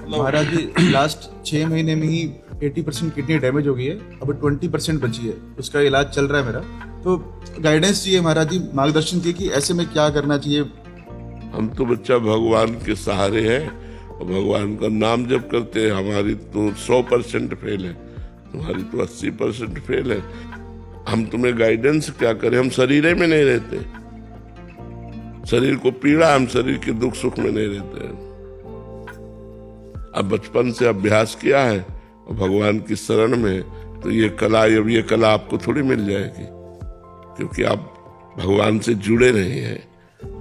Speaker 4: महाराज जी, लास्ट 6 महीने में ही 80% किडनी डैमेज हो गई है, अब 20% बची है, उसका इलाज चल रहा है मेरा। तो गाइडेंस चाहिए महाराज जी, मार्गदर्शन चाहिए कि ऐसे में क्या करना चाहिए।
Speaker 2: हम तो बच्चा भगवान के सहारे हैं और भगवान का नाम जप करते हैं। हमारी तो 100% फेल है, तुम्हारी तो 80% फेल है। हम तुम्हें गाइडेंस क्या करें, हम शरीर में नहीं रहते, शरीर को पीड़ा, हम शरीर के दुख सुख में नहीं रहते हैं। अब बचपन से अभ्यास किया है और भगवान की शरण में, तो ये कला आपको थोड़ी मिल जाएगी, क्योंकि आप भगवान से जुड़े नहीं हैं,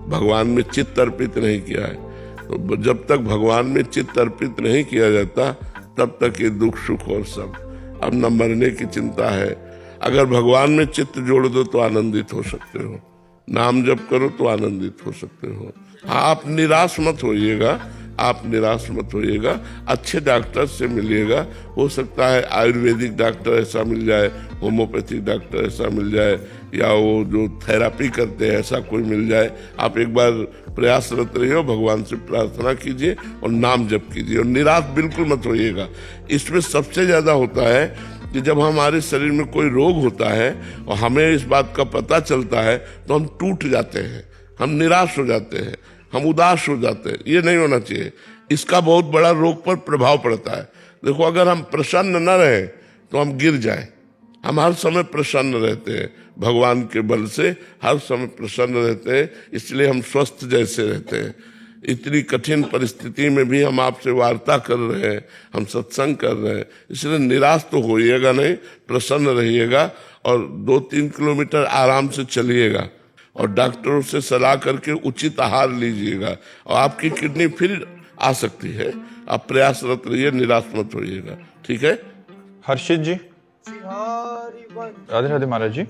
Speaker 2: भगवान में चित्त अर्पित नहीं किया है। तो जब तक भगवान में चित्त अर्पित नहीं किया जाता तब तक ये दुख सुख और सब। अब न मरने की चिंता है, अगर भगवान में चित्त जोड़ दो तो आनंदित हो सकते हो, नाम जप करो तो आनंदित हो सकते हो। हाँ, आप निराश मत होइएगा, आप निराश मत होइएगा, अच्छे डॉक्टर से मिलिएगा। हो सकता है आयुर्वेदिक डॉक्टर ऐसा मिल जाए, होम्योपैथिक डॉक्टर ऐसा मिल जाए, या वो जो थेरापी करते हैं ऐसा कोई मिल जाए। आप एक बार प्रयासरत रहिए, भगवान से प्रार्थना कीजिए और नाम जप कीजिए, और निराश बिल्कुल मत होइएगा। इसमें सबसे ज़्यादा होता है कि जब हमारे शरीर में कोई रोग होता है और हमें इस बात का पता चलता है तो हम टूट जाते हैं, हम निराश हो जाते हैं, हम उदास हो जाते हैं। ये नहीं होना चाहिए। इसका बहुत बड़ा रोग पर प्रभाव पड़ता है। देखो, अगर हम प्रसन्न न रहें तो हम गिर जाएं। हम हर समय प्रसन्न रहते हैं, भगवान के बल से हर समय प्रसन्न रहते हैं, इसलिए हम स्वस्थ जैसे रहते हैं। इतनी कठिन परिस्थिति में भी हम आपसे वार्ता कर रहे हैं, हम सत्संग कर रहे हैं, इसलिए निराश तो होइएगा नहीं, प्रसन्न रहिएगा और 2-3 किलोमीटर आराम से चलिएगा और डॉक्टरों से सलाह करके उचित आहार लीजिएगा और आपकी किडनी फिर आ सकती है। आप प्रयासरत रहिए, निराश मत होइएगा, ठीक है।
Speaker 1: हर्षित जी, राधे राधे महाराज जी।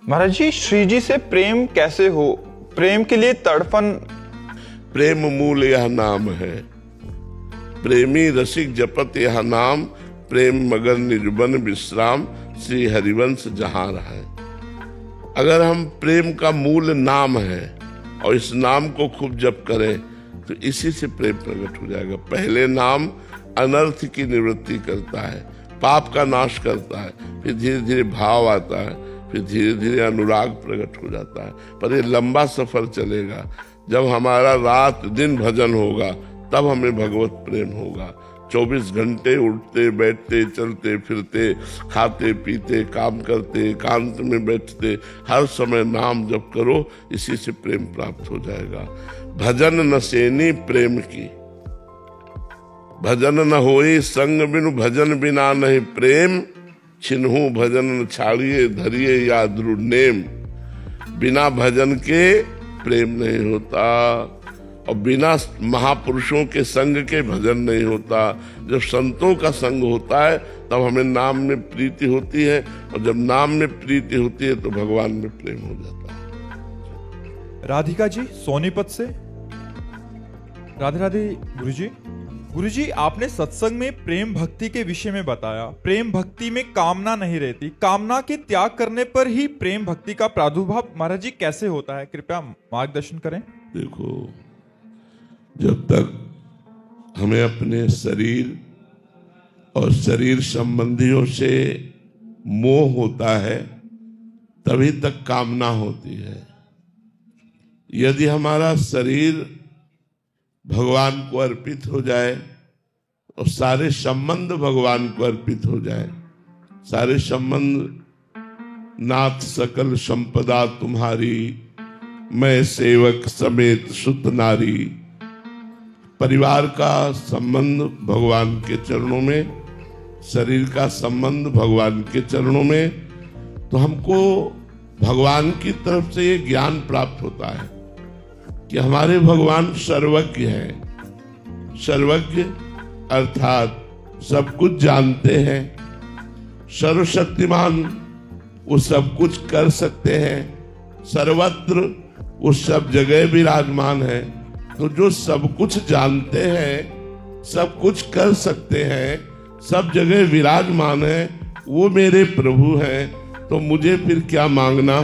Speaker 1: महाराज जी, श्री जी से प्रेम कैसे हो? प्रेम के लिए तड़पन।
Speaker 2: प्रेम मूल यह नाम है, प्रेमी रसिक जपत यह नाम, प्रेम मगर निजबन विश्राम, श्री हरिवंश जहां रहे। अगर हम प्रेम का मूल नाम है और इस नाम को खूब जप करें तो इसी से प्रेम प्रकट हो जाएगा। पहले नाम अनर्थ की निवृत्ति करता है, पाप का नाश करता है, फिर धीरे धीरे भाव आता है, फिर धीरे धीरे अनुराग प्रकट हो जाता है। पर ये लंबा सफर चलेगा। जब हमारा रात दिन भजन होगा तब हमें भगवत प्रेम होगा। 24 घंटे उठते बैठते चलते फिरते खाते पीते काम करते एकांत में बैठते हर समय नाम जप करो, इसी से प्रेम प्राप्त हो जाएगा। भजन न सेनी प्रेम की, भजन न होई संग बिनु, भजन बिना नहीं प्रेम, छिन्हू भजन न छाड़िए धरिए या दृढ़ नेम। बिना भजन के प्रेम नहीं होता और बिना महापुरुषों के संग के भजन नहीं होता। जब संतों का संग होता है तब हमें नाम में प्रीति होती है और जब नाम में प्रीति होती है तो भगवान में प्रेम हो जाता है।
Speaker 1: राधिका जी सोनीपत से, राधे राधे गुरुजी। गुरुजी, आपने सत्संग में प्रेम भक्ति के विषय में बताया। प्रेम भक्ति में कामना नहीं रहती, कामना के त्याग करने पर ही प्रेम भक्ति का प्रादुर्भाव महाराज जी कैसे होता है? कृपया मार्गदर्शन करें।
Speaker 2: देखो, जब तक हमें अपने शरीर और शरीर संबंधियों से मोह होता है तभी तक कामना होती है। यदि हमारा शरीर भगवान को अर्पित हो जाए और सारे संबंध भगवान को अर्पित हो जाए, सारे संबंध, नाथ सकल संपदा तुम्हारी, मैं सेवक समेत सुत नारी, परिवार का संबंध भगवान के चरणों में, शरीर का संबंध भगवान के चरणों में, तो हमको भगवान की तरफ से ये ज्ञान प्राप्त होता है कि हमारे भगवान सर्वज्ञ हैं। सर्वज्ञ अर्थात सब कुछ जानते हैं, सर्वशक्तिमान, वो सब कुछ कर सकते हैं, सर्वत्र वो सब जगह विराजमान है। तो जो सब कुछ जानते हैं, सब कुछ कर सकते हैं, सब जगह विराजमान है, वो मेरे प्रभु हैं। तो मुझे फिर क्या मांगना,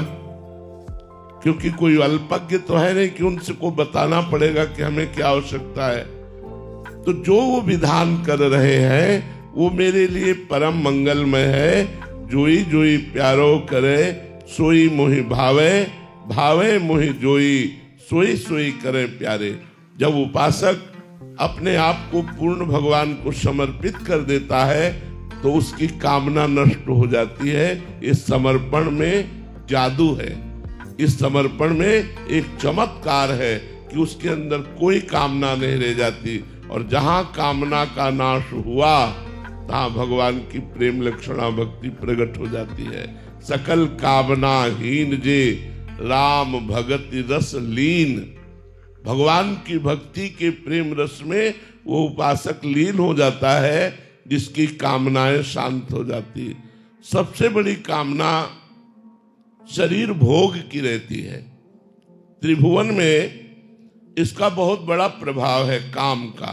Speaker 2: क्योंकि कोई अल्पज्ञ तो है नहीं कि उनसे को बताना पड़ेगा कि हमें क्या आवश्यकता है। तो जो वो विधान कर रहे हैं वो मेरे लिए परम मंगलमय है। जोई जोई प्यारो करे सोई मोहि भावे, भावे मोहि जोई सोई सोई करे प्यारे। जब उपासक अपने आप को पूर्ण भगवान को समर्पित कर देता है तो उसकी कामना नष्ट हो जाती है। इस समर्पण में जादू है, इस समर्पण में एक चमत्कार है कि उसके अंदर कोई कामना नहीं रह जाती। और जहां कामना का नाश हुआ तहां भगवान की प्रेम लक्षणा भक्ति प्रकट हो जाती है। सकल कामना हीन जे राम भगति रस लीन, भगवान की भक्ति के प्रेम रस में वो उपासक लीन हो जाता है जिसकी कामनाएं शांत हो जाती। सबसे बड़ी कामना शरीर भोग की रहती है। त्रिभुवन में इसका बहुत बड़ा प्रभाव है काम का।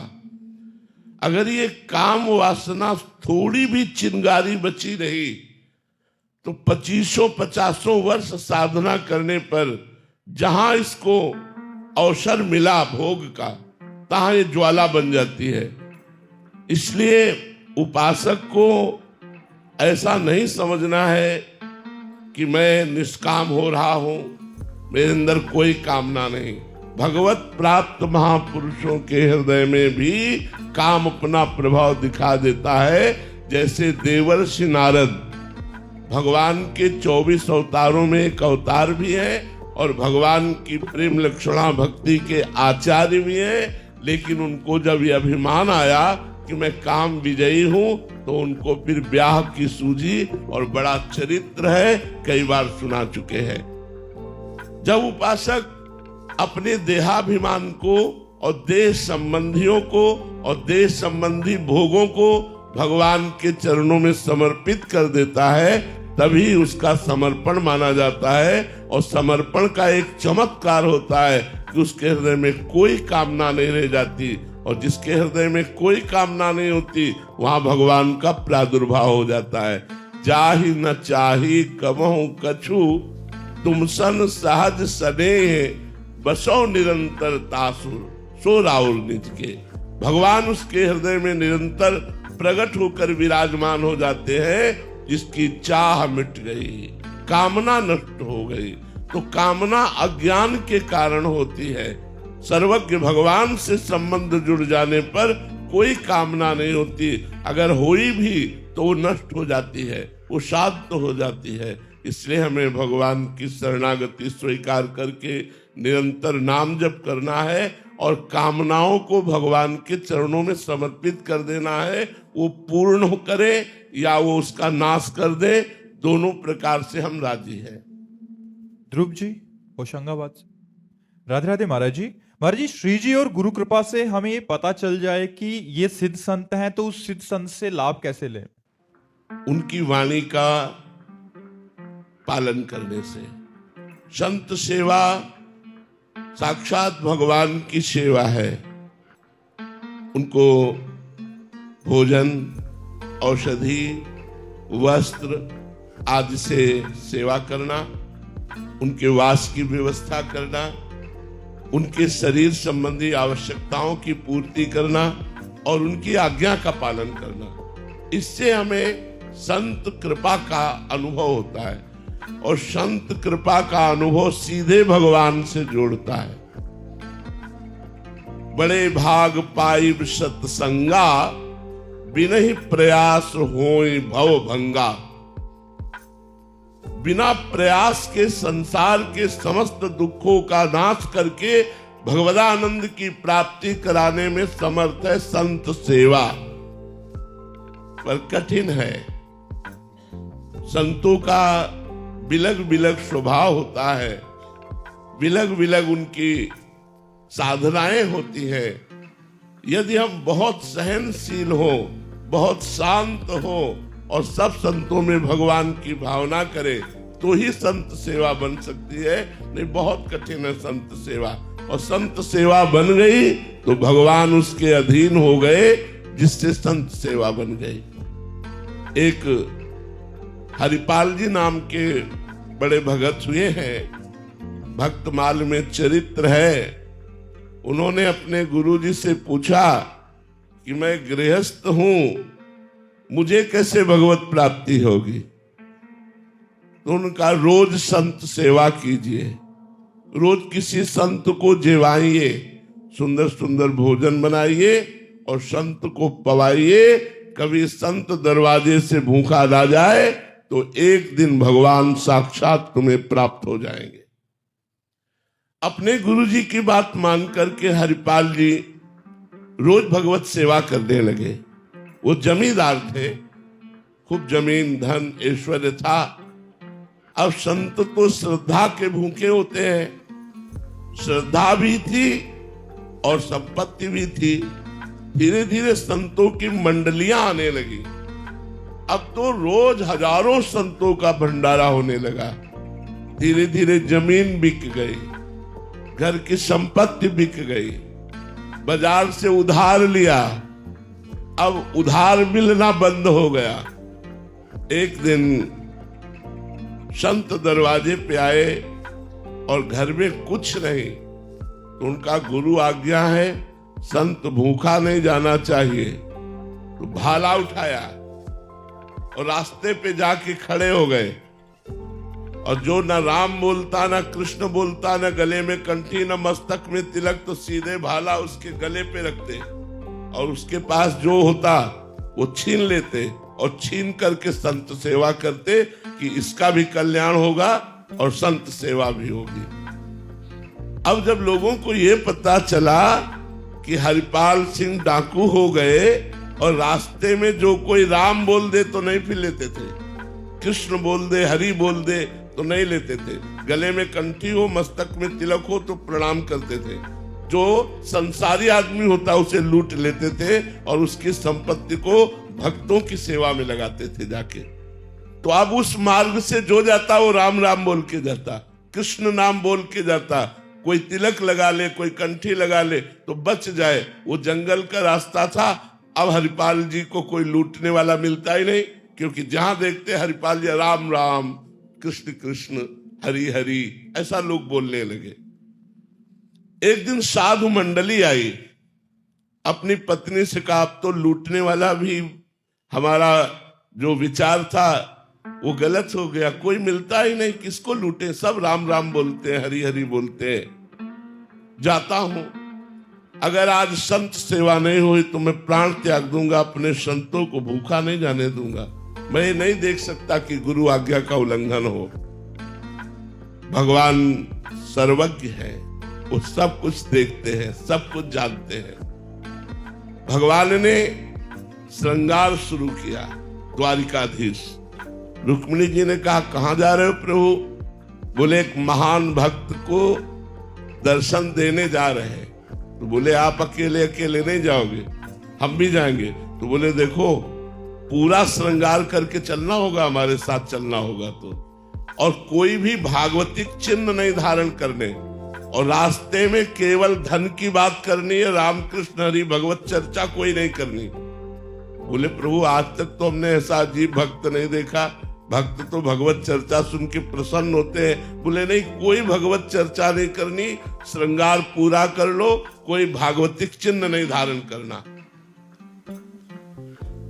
Speaker 2: अगर ये काम वासना थोड़ी भी चिंगारी बची रही तो 2500-50 वर्ष साधना करने पर जहां इसको अवसर मिला भोग का, तहां ये ज्वाला बन जाती है। इसलिए उपासक को ऐसा नहीं समझना है कि मैं निष्काम हो रहा हूं, मेरे अंदर कोई कामना नहीं। भगवत प्राप्त महापुरुषों के हृदय में भी काम अपना प्रभाव दिखा देता है। जैसे देवर्षि नारद भगवान के 24 अवतारों में एक अवतार भी है और भगवान की प्रेम लक्षणा भक्ति के आचार्य भी हैं, लेकिन उनको जब यह अभिमान आया कि मैं काम विजयी हूं तो उनको फिर ब्याह की सूझी और बड़ा चरित्र है, कई बार सुना चुके हैं। जब उपासक अपने देहाभिमान को और देह संबंधियों को और देह संबंधी भोगों को भगवान के चरणों में समर्पित कर देता है, तभी उसका समर्पण माना जाता है। और समर्पण का एक चमत्कार होता है कि उसके हृदय में कोई कामना नहीं रह जाती, और जिसके हृदय में कोई कामना नहीं होती वहां भगवान का प्रादुर्भाव हो जाता है। जाहि न चाही कबहु कछु, तुम सन सहज स्नेह, बसो निरंतर तासुर, सो राउर निज के। भगवान उसके हृदय में निरंतर प्रकट होकर विराजमान हो जाते हैं। जिसकी चाह मिट गई, कामना नष्ट हो गई। तो कामना अज्ञान के कारण होती है। सर्वज्ञ भगवान से संबंध जुड़ जाने पर कोई कामना नहीं होती। अगर हुई भी तो वो नष्ट हो जाती है, वो शांत हो जाती है। इसलिए हमें भगवान की शरणागति स्वीकार करके निरंतर नाम जप करना है और कामनाओं को भगवान के चरणों में समर्पित कर देना है। वो पूर्ण करे या वो उसका नाश कर दे, दोनों प्रकार से हम राजी हैं।
Speaker 1: ध्रुव जी होशंगाबाद से। राधे राधे महाराज जी। महाराज जी, श्री जी और गुरु कृपा से हमें ये पता चल जाए कि ये सिद्ध संत हैं, तो उस सिद्ध संत से लाभ कैसे लें?
Speaker 2: उनकी वाणी का पालन करने से। संत सेवा साक्षात भगवान की सेवा है। उनको भोजन, औषधि, वस्त्र आदि से सेवा करना, उनके वास की व्यवस्था करना, उनके शरीर संबंधी आवश्यकताओं की पूर्ति करना और उनकी आज्ञा का पालन करना, इससे हमें संत कृपा का अनुभव होता है। और संत कृपा का अनुभव सीधे भगवान से जोड़ता है। बड़े भाग पाइब सत्संगा, बिनहि प्रयास होय भव भंगा। बिना प्रयास के संसार के समस्त दुखों का नाश करके भगवदानंद की प्राप्ति कराने में समर्थ है संत सेवा। पर कठिन है। संतों का बिलग बिलग स्वभाव होता है, बिलग बिलग उनकी साधनाएं होती हैं। यदि हम बहुत सहनशील हो, बहुत शांत हो और सब संतों में भगवान की भावना करें तो ही संत सेवा बन सकती है। नहीं, बहुत कठिन है संत सेवा। और संत सेवा बन गई तो भगवान उसके अधीन हो गए, जिससे संत सेवा बन गई। एक हरिपाल जी नाम के बड़े भगत हुए हैं, भक्तमाल में चरित्र है। उन्होंने अपने गुरुजी से पूछा कि मैं गृहस्थ हूं, मुझे कैसे भगवत प्राप्ति होगी? तो उनका रोज संत सेवा कीजिए, रोज किसी संत को जेवाइए, सुंदर सुंदर भोजन बनाइए और संत को पवाइए। कभी संत दरवाजे से भूखा ना जाए तो एक दिन भगवान साक्षात तुम्हें प्राप्त हो जाएंगे। अपने गुरुजी की बात मान करके हरिपाल जी रोज भगवत सेवा करने लगे। वो जमींदार थे, खूब जमीन धन ऐश्वर्य था। अब संत तो श्रद्धा के भूखे होते हैं, श्रद्धा भी थी और संपत्ति भी थी। धीरे धीरे संतों की मंडलियां आने लगी। अब तो रोज हजारों संतों का भंडारा होने लगा। धीरे धीरे जमीन बिक गई, घर की संपत्ति बिक गई, बाजार से उधार लिया, अब उधार मिलना बंद हो गया। एक दिन संत दरवाजे पे आए और घर में कुछ नहीं, तो उनका गुरु आज्ञा है संत भूखा नहीं जाना चाहिए। तो भाला उठाया और रास्ते पे जाके खड़े हो गए, और जो न राम बोलता न कृष्ण बोलता, न गले में कंठी न मस्तक में तिलक, तो सीधे भाला उसके गले पे रखते और उसके पास जो होता वो छीन लेते और छीन करके संत सेवा करते कि इसका भी कल्याण होगा और संत सेवा भी होगी। अब जब लोगों को ये पता चला कि हरिपाल सिंह डाकू हो गए और रास्ते में जो कोई राम बोल दे तो नहीं पी लेते थे, कृष्ण बोल दे, हरि बोल दे तो नहीं लेते थे, गले में कंठी हो मस्तक में तिलक हो तो प्रणाम करते थे, जो संसारी आदमी होता उसे लूट लेते थे और उसकी संपत्ति को भक्तों की सेवा में लगाते थे जाके। तो अब उस मार्ग से जो जाता वो राम राम बोल के जाता, कृष्ण नाम बोल के जाता, कोई तिलक लगा ले, कोई कंठी लगा ले तो बच जाए। वो जंगल का रास्ता था। अब हरिपाल जी को कोई लूटने वाला मिलता ही नहीं, क्योंकि जहां देखते हरिपाल जी राम राम, कृष्ण कृष्ण, हरि हरि, ऐसा लोग बोलने लगे। एक दिन साधु मंडली आई, अपनी पत्नी से कहा अब तो लूटने वाला भी हमारा जो विचार था वो गलत हो गया, कोई मिलता ही नहीं, किसको लूटे, सब राम राम बोलते हैं, हरि हरि बोलते हैं। जाता हूं, अगर आज संत सेवा नहीं हुई तो मैं प्राण त्याग दूंगा, अपने संतों को भूखा नहीं जाने दूंगा। मैं नहीं देख सकता कि गुरु आज्ञा का उल्लंघन हो। भगवान सर्वज्ञ है, वो सब कुछ देखते हैं, सब कुछ जानते हैं। भगवान ने श्रृंगार शुरू किया। द्वारिकाधीश रुक्मिणी जी ने कहा कहां जा रहे हो प्रभु? बोले एक महान भक्त को दर्शन देने जा रहे हैं। तो बोले आप अकेले अकेले नहीं जाओगे, हम भी जाएंगे। तो बोले देखो पूरा श्रृंगार करके चलना होगा, हमारे साथ चलना होगा तो, और कोई भी भागवतिक चिन्ह नहीं धारण करने, और रास्ते में केवल धन की बात करनी है, रामकृष्ण हरि भगवत चर्चा कोई नहीं करनी। बोले प्रभु आज तक तो हमने ऐसा अजीब भक्त नहीं देखा, भक्त तो भगवत चर्चा सुन के प्रसन्न होते हैं। बोले नहीं, कोई भगवत चर्चा नहीं करनी, श्रृंगार पूरा कर लो, कोई भागवतिक चिन्ह नहीं धारण करना।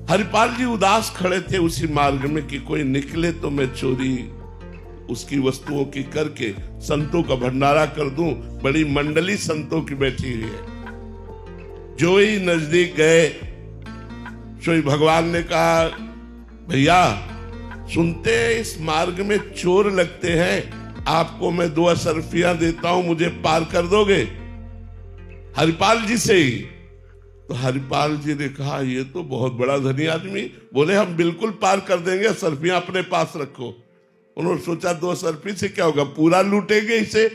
Speaker 2: हरिपाल जी उदास खड़े थे उसी मार्ग में कि कोई निकले तो मैं चोरी उसकी वस्तुओं की करके संतों का भंडारा कर दूं। बड़ी मंडली संतों की बैठी हुई है। जो ही नजदीक गए सोई भगवान ने कहा भैया सुनते हैं इस मार्ग में चोर लगते हैं, आपको मैं 2 असरफियां देता हूं, मुझे पार कर दोगे? हरिपाल जी से ही। तो हरिपाल जी ने कहा ये तो बहुत बड़ा धनी आदमी। बोले हम बिल्कुल पार कर देंगे, असरफियां अपने पास रखो। उन्होंने सोचा 2 असरफी से क्या होगा, पूरा लूटेंगे इसे।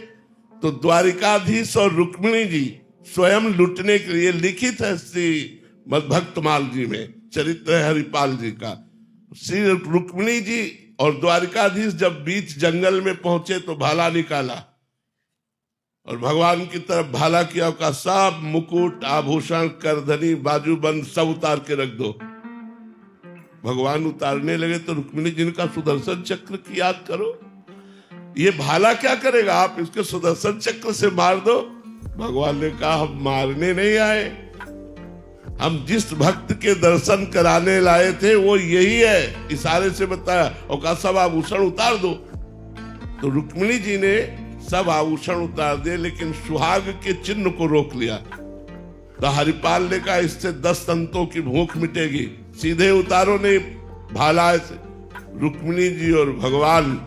Speaker 2: तो द्वारिकाधीश और रुक्मिणी जी स्वयं लूटने के लिए लिखित है श्री भक्तमाल जी में, चरित्र है हरिपाल जी का। श्री रुक्मिणी जी और द्वारिकाधीश जब बीच जंगल में पहुंचे तो भाला निकाला और भगवान की तरफ भाला किया, का सब मुकुट आभूषण करधनी बाजूबंद सब उतार के रख दो। भगवान उतारने लगे तो रुक्मिणी जी ने कहा सुदर्शन चक्र की याद करो, ये भाला क्या करेगा, आप इसके सुदर्शन चक्र से मार दो। भगवान ने कहा हम मारने नहीं आए, हम जिस भक्त के दर्शन कराने लाए थे वो यही है। इशारे से बताया और कहा सब आभूषण उतार दो। तो रुक्मिणी जी ने सब आभूषण उतार दिए, लेकिन सुहाग के चिन्ह को रोक लिया। तो हरिपाल ने कहा इससे 10 संतों की भूख मिटेगी, सीधे उतारो नहीं भाला से। रुक्मिणी जी और भगवान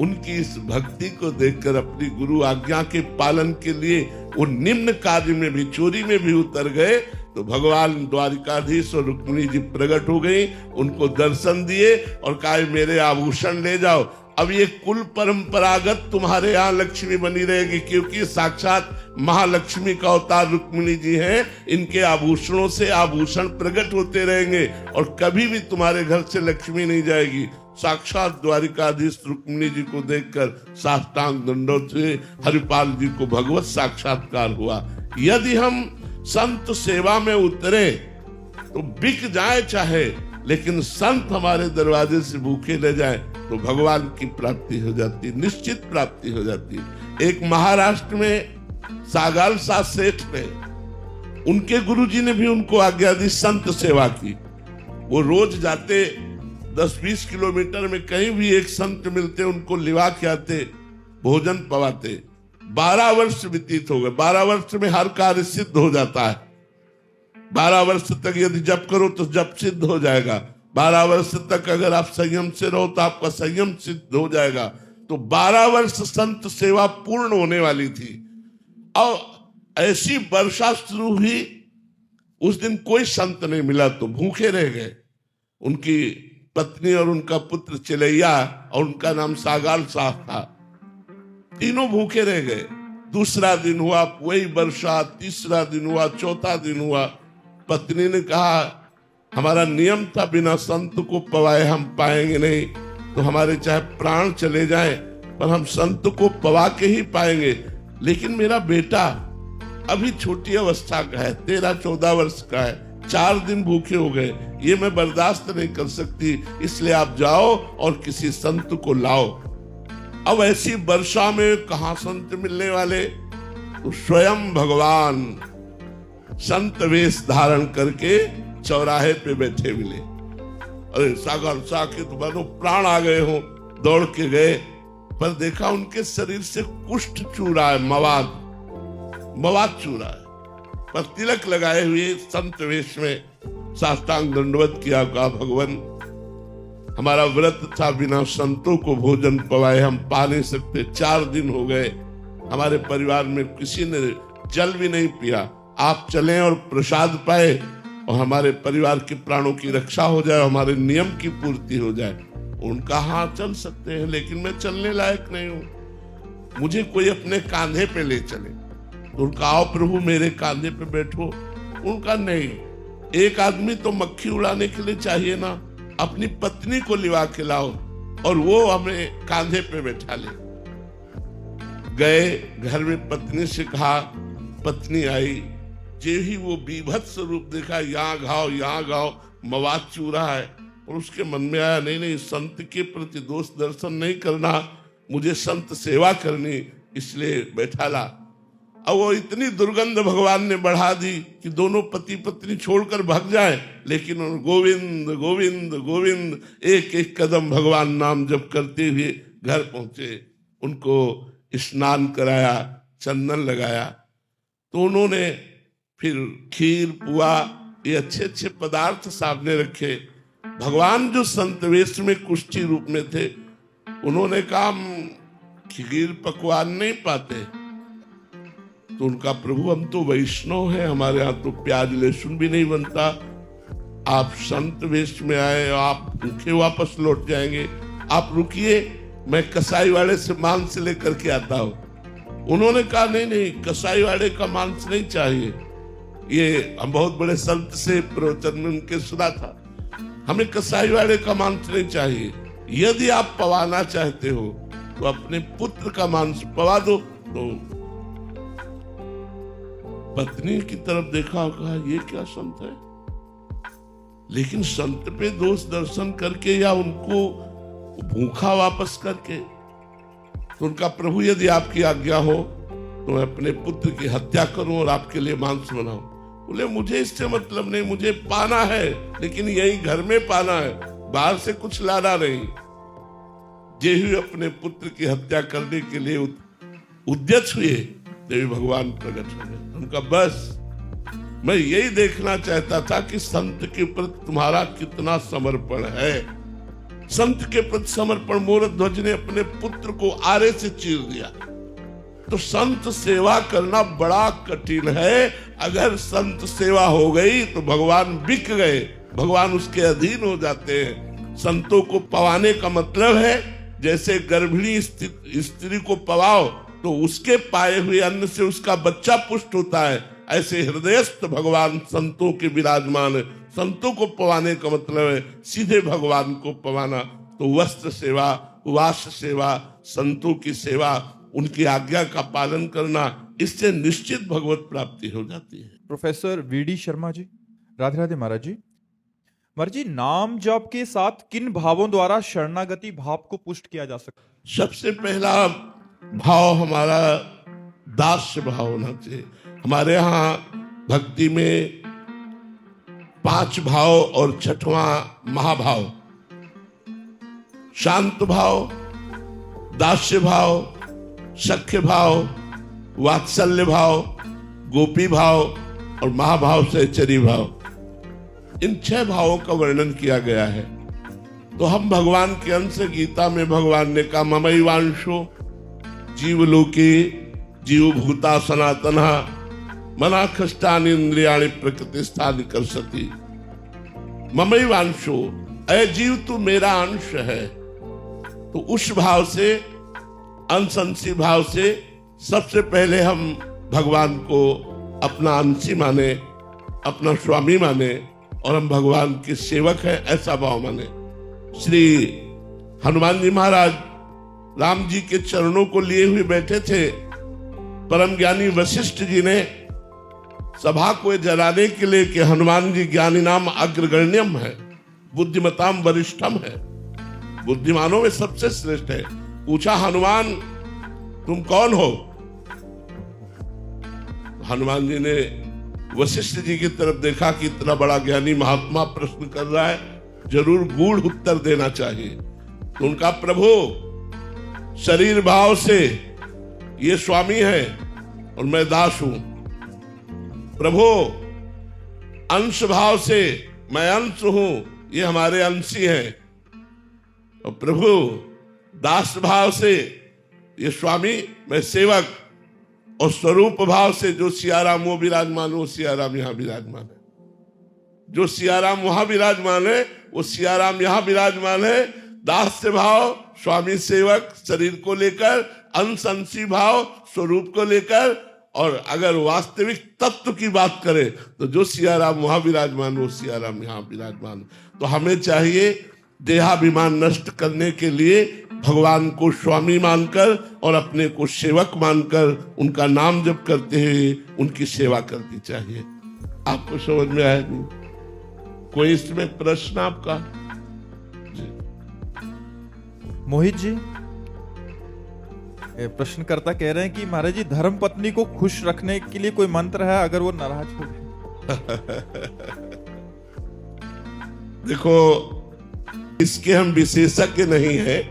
Speaker 2: उनकी इस भक्ति को देखकर अपनी गुरु आज्ञा के पालन के लिए वो निम्न कार्य में भी, चोरी में भी उतर गए। तो भगवान द्वारिकाधीश और रुक्मिणी जी प्रकट हो गई, उनको दर्शन दिए और कहा मेरे आभूषण ले जाओ। अब ये कुल परंपरागत तुम्हारे यहाँ लक्ष्मी बनी रहेगी, क्योंकि साक्षात महालक्ष्मी का अवतार रुक्मिणी जी हैं। इनके आभूषणों से आभूषण प्रकट होते रहेंगे और कभी भी तुम्हारे घर से लक्ष्मी नहीं जाएगी। साक्षात द्वारिकाधीश रुक्मिणी जी को देखकर साष्टांग दंडोत से हरिपाल जी को भगवत साक्षात्कार हुआ। यदि हम संत सेवा में उतरे तो बिक जाए चाहे, लेकिन संत हमारे दरवाजे से भूखे ले जाए तो भगवान की प्राप्ति हो जाती, निश्चित प्राप्ति हो जाती। एक महाराष्ट्र में सागालसा सेठ ने, उनके गुरुजी ने भी उनको आज्ञा दी संत सेवा की। वो रोज जाते 10-20 किलोमीटर में कहीं भी एक संत मिलते, उनको लिवा के आते, भोजन पवाते। 12 वर्ष व्यतीत हो गए। 12 वर्ष में हर कार्य सिद्ध हो जाता है। 12 वर्ष तक यदि जप करो तो जप सिद्ध हो जाएगा। 12 वर्ष तक अगर आप संयम से रहो तो आपका संयम सिद्ध हो जाएगा। तो 12 वर्ष संत सेवा पूर्ण होने वाली थी और ऐसी वर्षा शुरू हुई। उस दिन कोई संत नहीं मिला तो भूखे रह गए। उनकी पत्नी और उनका पुत्र चिलैया और उनका नाम सागाल साह था, तीनों भूखे रह गए। दूसरा दिन हुआ वही वर्षा, तीसरा दिन हुआ, चौथा दिन हुआ। पत्नी ने कहा हमारा नियम था बिना संत को पवाए हम पाएंगे नहीं, तो हमारे चाहे प्राण चले जाएं पर हम संत को पवा के ही पाएंगे। लेकिन मेरा बेटा अभी छोटी अवस्था का है, 13-14 वर्ष का है, 4 दिन भूखे हो गए, ये मैं बर्दाश्त नहीं कर सकती, इसलिए आप जाओ और किसी संत को लाओ। अब ऐसी वर्षा में कहां संत मिलने वाले, तो स्वयं भगवान संत वेश धारण करके चौराहे पे बैठे मिले। अरे सागर सा के तो मानो प्राण आ गए हो, दौड़ के गए, पर देखा उनके शरीर से कुष्ठ चूरा है, मवाद चूरा है, पर तिलक लगाए हुए संत वेश में साष्टांग दंडवत किया। कहा भगवान हमारा व्रत था, बिना संतों को भोजन पवाए हम पा नहीं सकते। 4 दिन हो गए, हमारे परिवार में किसी ने जल भी नहीं पिया। आप चलें और प्रसाद पाए और हमारे परिवार के प्राणों की रक्षा हो जाए, हमारे नियम की पूर्ति हो जाए। उनका हाँ चल सकते हैं, लेकिन मैं चलने लायक नहीं हूं, मुझे कोई अपने कांधे पे ले चले। तो उनका आओ प्रभु मेरे कांधे पे बैठो। उनका नहीं, एक आदमी तो मक्खी उड़ाने के लिए चाहिए ना, अपनी पत्नी को लिवा के लाओ और वो हमें कांधे पे बैठा ले। गए घर में, पत्नी से कहा, पत्नी आई, जे ही वो बीभत्स रूप देखा, यहाँ घाव मवाद चूरा है, और उसके मन में आया नहीं संत के प्रति दोष दर्शन नहीं करना, मुझे संत सेवा करनी, इसलिए बैठा ला। अब वो इतनी दुर्गंध भगवान ने बढ़ा दी कि दोनों पति पत्नी छोड़कर भाग जाए, लेकिन गोविंद गोविंद गोविंद एक एक कदम भगवान नाम जप करते हुए घर पहुंचे। उनको स्नान कराया, चंदन लगाया, तो उन्होंने फिर खीर पुआ ये अच्छे अच्छे पदार्थ सामने रखे। भगवान जो संत वेश में कुष्ठी रूप में थे, उन्होंने कहा खीर पकवान नहीं पाते। तो उनका प्रभु हम तो वैष्णव हैं, हमारे यहाँ तो प्याज लहसुन भी नहीं बनता, आप संत वेश में आए, आप भूखे वापस लौट जाएंगे, आप रुकिए, मैं कसाई वाले से मांस लेकर के आता हूँ। उन्होंने कहा नहीं कसाई वाले का मांस नहीं चाहिए, ये हम बहुत बड़े संत से प्रवचन में उनके सुना था, हमें कसाई वाले का मांस नहीं चाहिए। यदि आप पवाना चाहते हो तो अपने पुत्र का मांस पवा दो। तो पत्नी की तरफ देखा और कहा ये क्या संत है, लेकिन संत पे दोष दर्शन करके या उनको भूखा वापस करके। तो उनका प्रभु यदि आपकी आज्ञा हो तो मैं अपने पुत्र की हत्या करूं और आपके लिए मांस बनाऊं। बोले मुझे इससे मतलब नहीं, मुझे पाना है, लेकिन यही घर में पाना है, बाहर से कुछ लाना नहीं। जेहू अपने पुत्र की हत्या करने के लिए उद्यत हुए, देवी भगवान प्रकट हो गए। उनका बस मैं यही देखना चाहता था कि संत के प्रति तुम्हारा कितना समर्पण है। संत के प्रति समर्पण, मोरध्वज ने अपने पुत्र को आरे से चीर दिया। तो संत सेवा करना बड़ा कठिन है। अगर संत सेवा हो गई तो भगवान बिक गए, भगवान उसके अधीन हो जाते हैं। संतों को पवाने का मतलब है जैसे गर्भिणी स्त्री को पवाओ तो उसके पाए हुए अन्न से उसका बच्चा पुष्ट होता है, ऐसे हृदयस्थ भगवान संतों के विराजमान है। संतों को पवाने का मतलब है सीधे भगवान को पवाना। तो वस्त्र सेवा, वास सेवा, संतों की सेवा, उनकी आज्ञा का पालन करना, इससे निश्चित भगवत प्राप्ति हो जाती है।
Speaker 1: प्रोफेसर वीडी शर्मा जी, राधे राधे महाराज जी। महाराज जी, नाम जप के साथ किन भावों द्वारा शरणागति भाव को पुष्ट किया जा सकता है?
Speaker 2: सबसे पहला भाव हमारा दास्य भाव होना चाहिए। हमारे यहाँ भक्ति में 5 भाव और 6वां महाभाव, शांत भाव, दास्य भाव, सख्य भाव, वात्सल्य भाव, गोपी भाव और महाभाव सहचरी भाव, इन 6 भावों का वर्णन किया गया है। तो हम भगवान के अंश, गीता में भगवान ने कहा ममैवांशो जीवलोके जीवभूता सनातना मनाखष्टानि इंद्रियाणि प्रकृतिस्थानि कर्षति। ममैवांशो, ऐ जीव तू मेरा अंश है। तो उस भाव से, अंशी भाव से सबसे पहले हम भगवान को अपना अंशी माने, अपना स्वामी माने और हम भगवान के सेवक हैं, ऐसा भाव माने। श्री हनुमान जी महाराज राम जी के चरणों को लिए हुए बैठे थे। परम ज्ञानी वशिष्ठ जी ने सभा को जलाने के लिए कि हनुमान जी ज्ञानी नाम अग्रगण्यम है, बुद्धिमताम वरिष्ठम है, बुद्धिमानों में सबसे श्रेष्ठ है। पूछा, हनुमान तुम कौन हो? हनुमान जी ने वशिष्ठ जी की तरफ देखा कि इतना बड़ा ज्ञानी महात्मा प्रश्न कर रहा है, जरूर गूढ़ उत्तर देना चाहिए। तो उनका, प्रभु शरीर भाव से ये स्वामी है और मैं दास हूं। प्रभु अंश भाव से मैं अंश हूं, ये हमारे अंशी हैं। और प्रभु दास भाव से ये स्वामी, मैं सेवक। और स्वरूप भाव से जो सियाराम वो विराजमान, वो सियाराम यहां विराजमान है। जो सियाराम वहां विराजमान है, वो सियाराम यहां विराजमान है। दास भाव स्वामी सेवक शरीर को लेकर, अंशी भाव स्वरूप को लेकर, और अगर वास्तविक तत्व की बात करें तो जो सियाराम वहां विराजमान, वो सियाराम यहां विराजमान। तो हमें चाहिए देहाभिमान नष्ट करने के लिए भगवान को स्वामी मानकर और अपने को सेवक मानकर उनका नाम जप करते हुए उनकी सेवा करनी चाहिए। आपको समझ में आया नहीं? कोई इसमें प्रश्न आपका?
Speaker 1: मोहित जी, प्रश्नकर्ता कह रहे हैं कि महाराज जी, धर्म पत्नी को खुश रखने के लिए कोई मंत्र है अगर वो नाराज हो?
Speaker 2: देखो, इसके हम विशेषज्ञ नहीं हैं,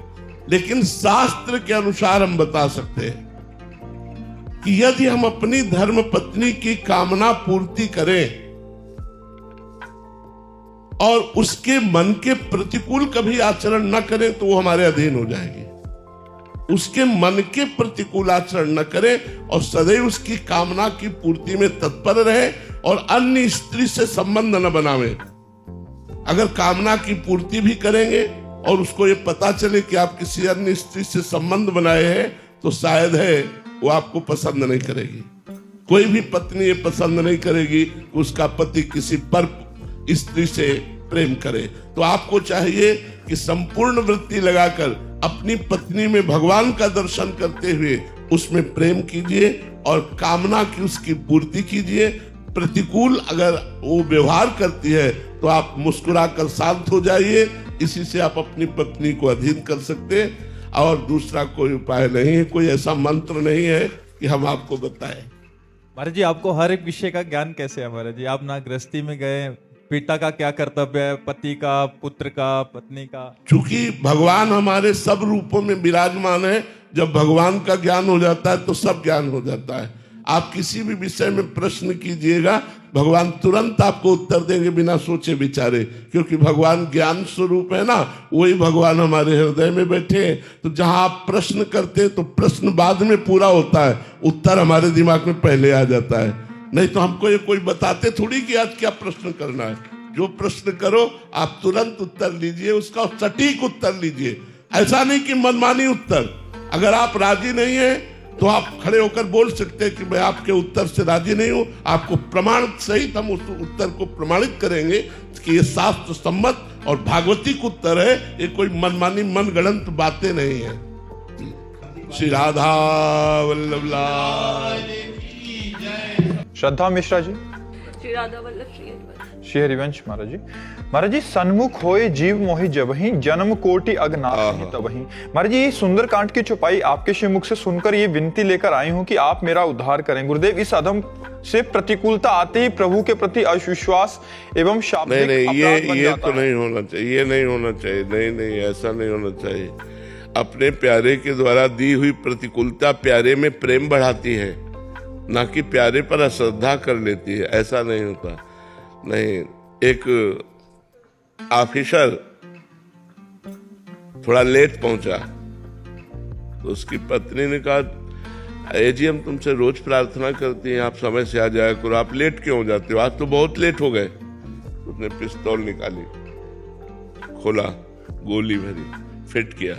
Speaker 2: लेकिन शास्त्र के अनुसार हम बता सकते हैं कि यदि हम अपनी धर्म पत्नी की कामना पूर्ति करें और उसके मन के प्रतिकूल कभी आचरण न करें तो वो हमारे अधीन हो जाएगी। उसके मन के प्रतिकूल आचरण न करें और सदैव उसकी कामना की पूर्ति में तत्पर रहे और अन्य स्त्री से संबंध न बनावे। अगर कामना की पूर्ति भी करेंगे और उसको ये पता चले कि आप किसी अन्य स्त्री से संबंध बनाए हैं, तो शायद है वो आपको पसंद नहीं करेगी। कोई भी पत्नी ये पसंद नहीं करेगी कि उसका पति किसी पर स्त्री से प्रेम करे। तो आपको चाहिए कि संपूर्ण वृत्ति लगाकर अपनी पत्नी में भगवान का दर्शन करते हुए उसमें प्रेम कीजिए और कामना की उसकी पूर्ति कीजिए। प्रतिकूल अगर वो व्यवहार करती है तो आप मुस्कुराकर शांत हो जाइए। इसी से आप अपनी पत्नी को अधीन कर सकते हैं और दूसरा कोई उपाय नहीं है, कोई ऐसा मंत्र नहीं है कि हम आपको बताएं।
Speaker 1: महाराज जी, आपको हर एक विषय का ज्ञान कैसे है महाराज जी? आप ना गृहस्थी में गए, पिता का क्या कर्तव्य है, पति का, पुत्र का, पत्नी का?
Speaker 2: चूंकि भगवान हमारे सब रूपों में विराजमान है, जब भगवान का ज्ञान हो जाता है तो सब ज्ञान हो जाता है। आप किसी भी विषय में प्रश्न कीजिएगा, भगवान तुरंत आपको उत्तर देंगे बिना सोचे विचारे, क्योंकि भगवान ज्ञान स्वरूप है ना, वही भगवान हमारे हृदय में बैठे हैं। तो जहां आप प्रश्न करते हैं तो प्रश्न बाद में पूरा होता है, उत्तर हमारे दिमाग में पहले आ जाता है। नहीं तो हमको ये कोई बताते थोड़ी कि आज क्या प्रश्न करना है। जो प्रश्न करो आप तुरंत उत्तर लीजिए, उसका सटीक उत्तर लीजिए। ऐसा नहीं कि मनमानी उत्तर। अगर आप राजी नहीं है तो आप खड़े होकर बोल सकते हैं कि मैं आपके उत्तर से राजी नहीं हूं, आपको प्रमाण सहित हम उस उत्तर को प्रमाणित करेंगे कि ये शास्त्र सम्मत और भागवतिक उत्तर है, ये कोई मनमानी मनगढ़ंत बातें नहीं है। श्री राधा वल्लभ लाल।
Speaker 1: श्रद्धा मिश्रा जी।
Speaker 5: श्री राधा वल्लभ श्री हरिवंश।
Speaker 1: श्री हरिवंश महाराज जी। महाराज जी, सन्मुख होए जीव मोहि जबहि, जन्म कोटि अगनाहि तबहि। महाराज जी, सुंदर कांड की चौपाई आपके श्रीमुख से सुनकर ये विनती लेकर आई हूं कि आप मेरा उद्धार करें। गुरुदेव, इस अधम से प्रतिकूलता आते ही प्रभु के प्रति अविश्वास एवं शाब्दिक
Speaker 2: नहीं,
Speaker 1: अपराध बन
Speaker 2: ये
Speaker 1: जाता
Speaker 2: तो
Speaker 1: है।
Speaker 2: नहीं होना चाहिए, ये नहीं होना चाहिए, नहीं, ऐसा नहीं होना चाहिए। अपने प्यारे के द्वारा दी हुई प्रतिकूलता प्यारे में प्रेम बढ़ाती है, ना कि प्यारे पर अश्रद्धा कर लेती है। ऐसा नहीं होता। नहीं, एक ऑफिसर थोड़ा लेट पहुंचा तो उसकी पत्नी ने कहा, जी हम तुमसे रोज प्रार्थना करती हैं, आप समय से आ जाया करो, आप लेट क्यों हो जाते हो, आज तो बहुत लेट हो गए। उसने पिस्तौल निकाली, खोला, गोली भरी, फिट किया,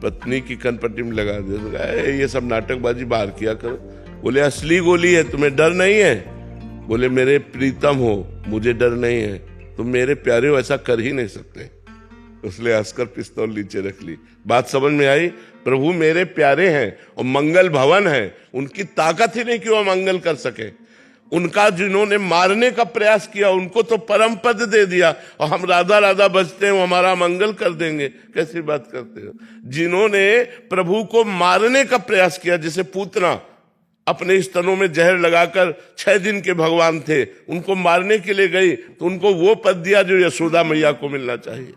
Speaker 2: पत्नी की कनपट्टी में लगा दिया। ये सब नाटकबाजी बाहर किया करो। बोले असली गोली है, तुम्हें डर नहीं है? बोले मेरे प्रीतम हो, मुझे डर नहीं है, तुम मेरे प्यारे हो, ऐसा कर ही नहीं सकते। उसने हंसकर पिस्तौल नीचे रख ली। बात समझ में आई? प्रभु मेरे प्यारे हैं और मंगल भवन है, उनकी ताकत ही नहीं कि वो मंगल कर सके। उनका जिन्होंने मारने का प्रयास किया उनको तो परम पद दे दिया, और हम राधा राधा बजते हैं, वो हमारा मंगल कर देंगे। कैसी बात करते हो? जिन्होंने प्रभु को मारने का प्रयास किया, जैसे पूतना अपने स्तनों में जहर लगाकर 6 दिन के भगवान थे, उनको मारने के लिए गई तो उनको वो पद दिया जो यशोदा मैया को मिलना चाहिए।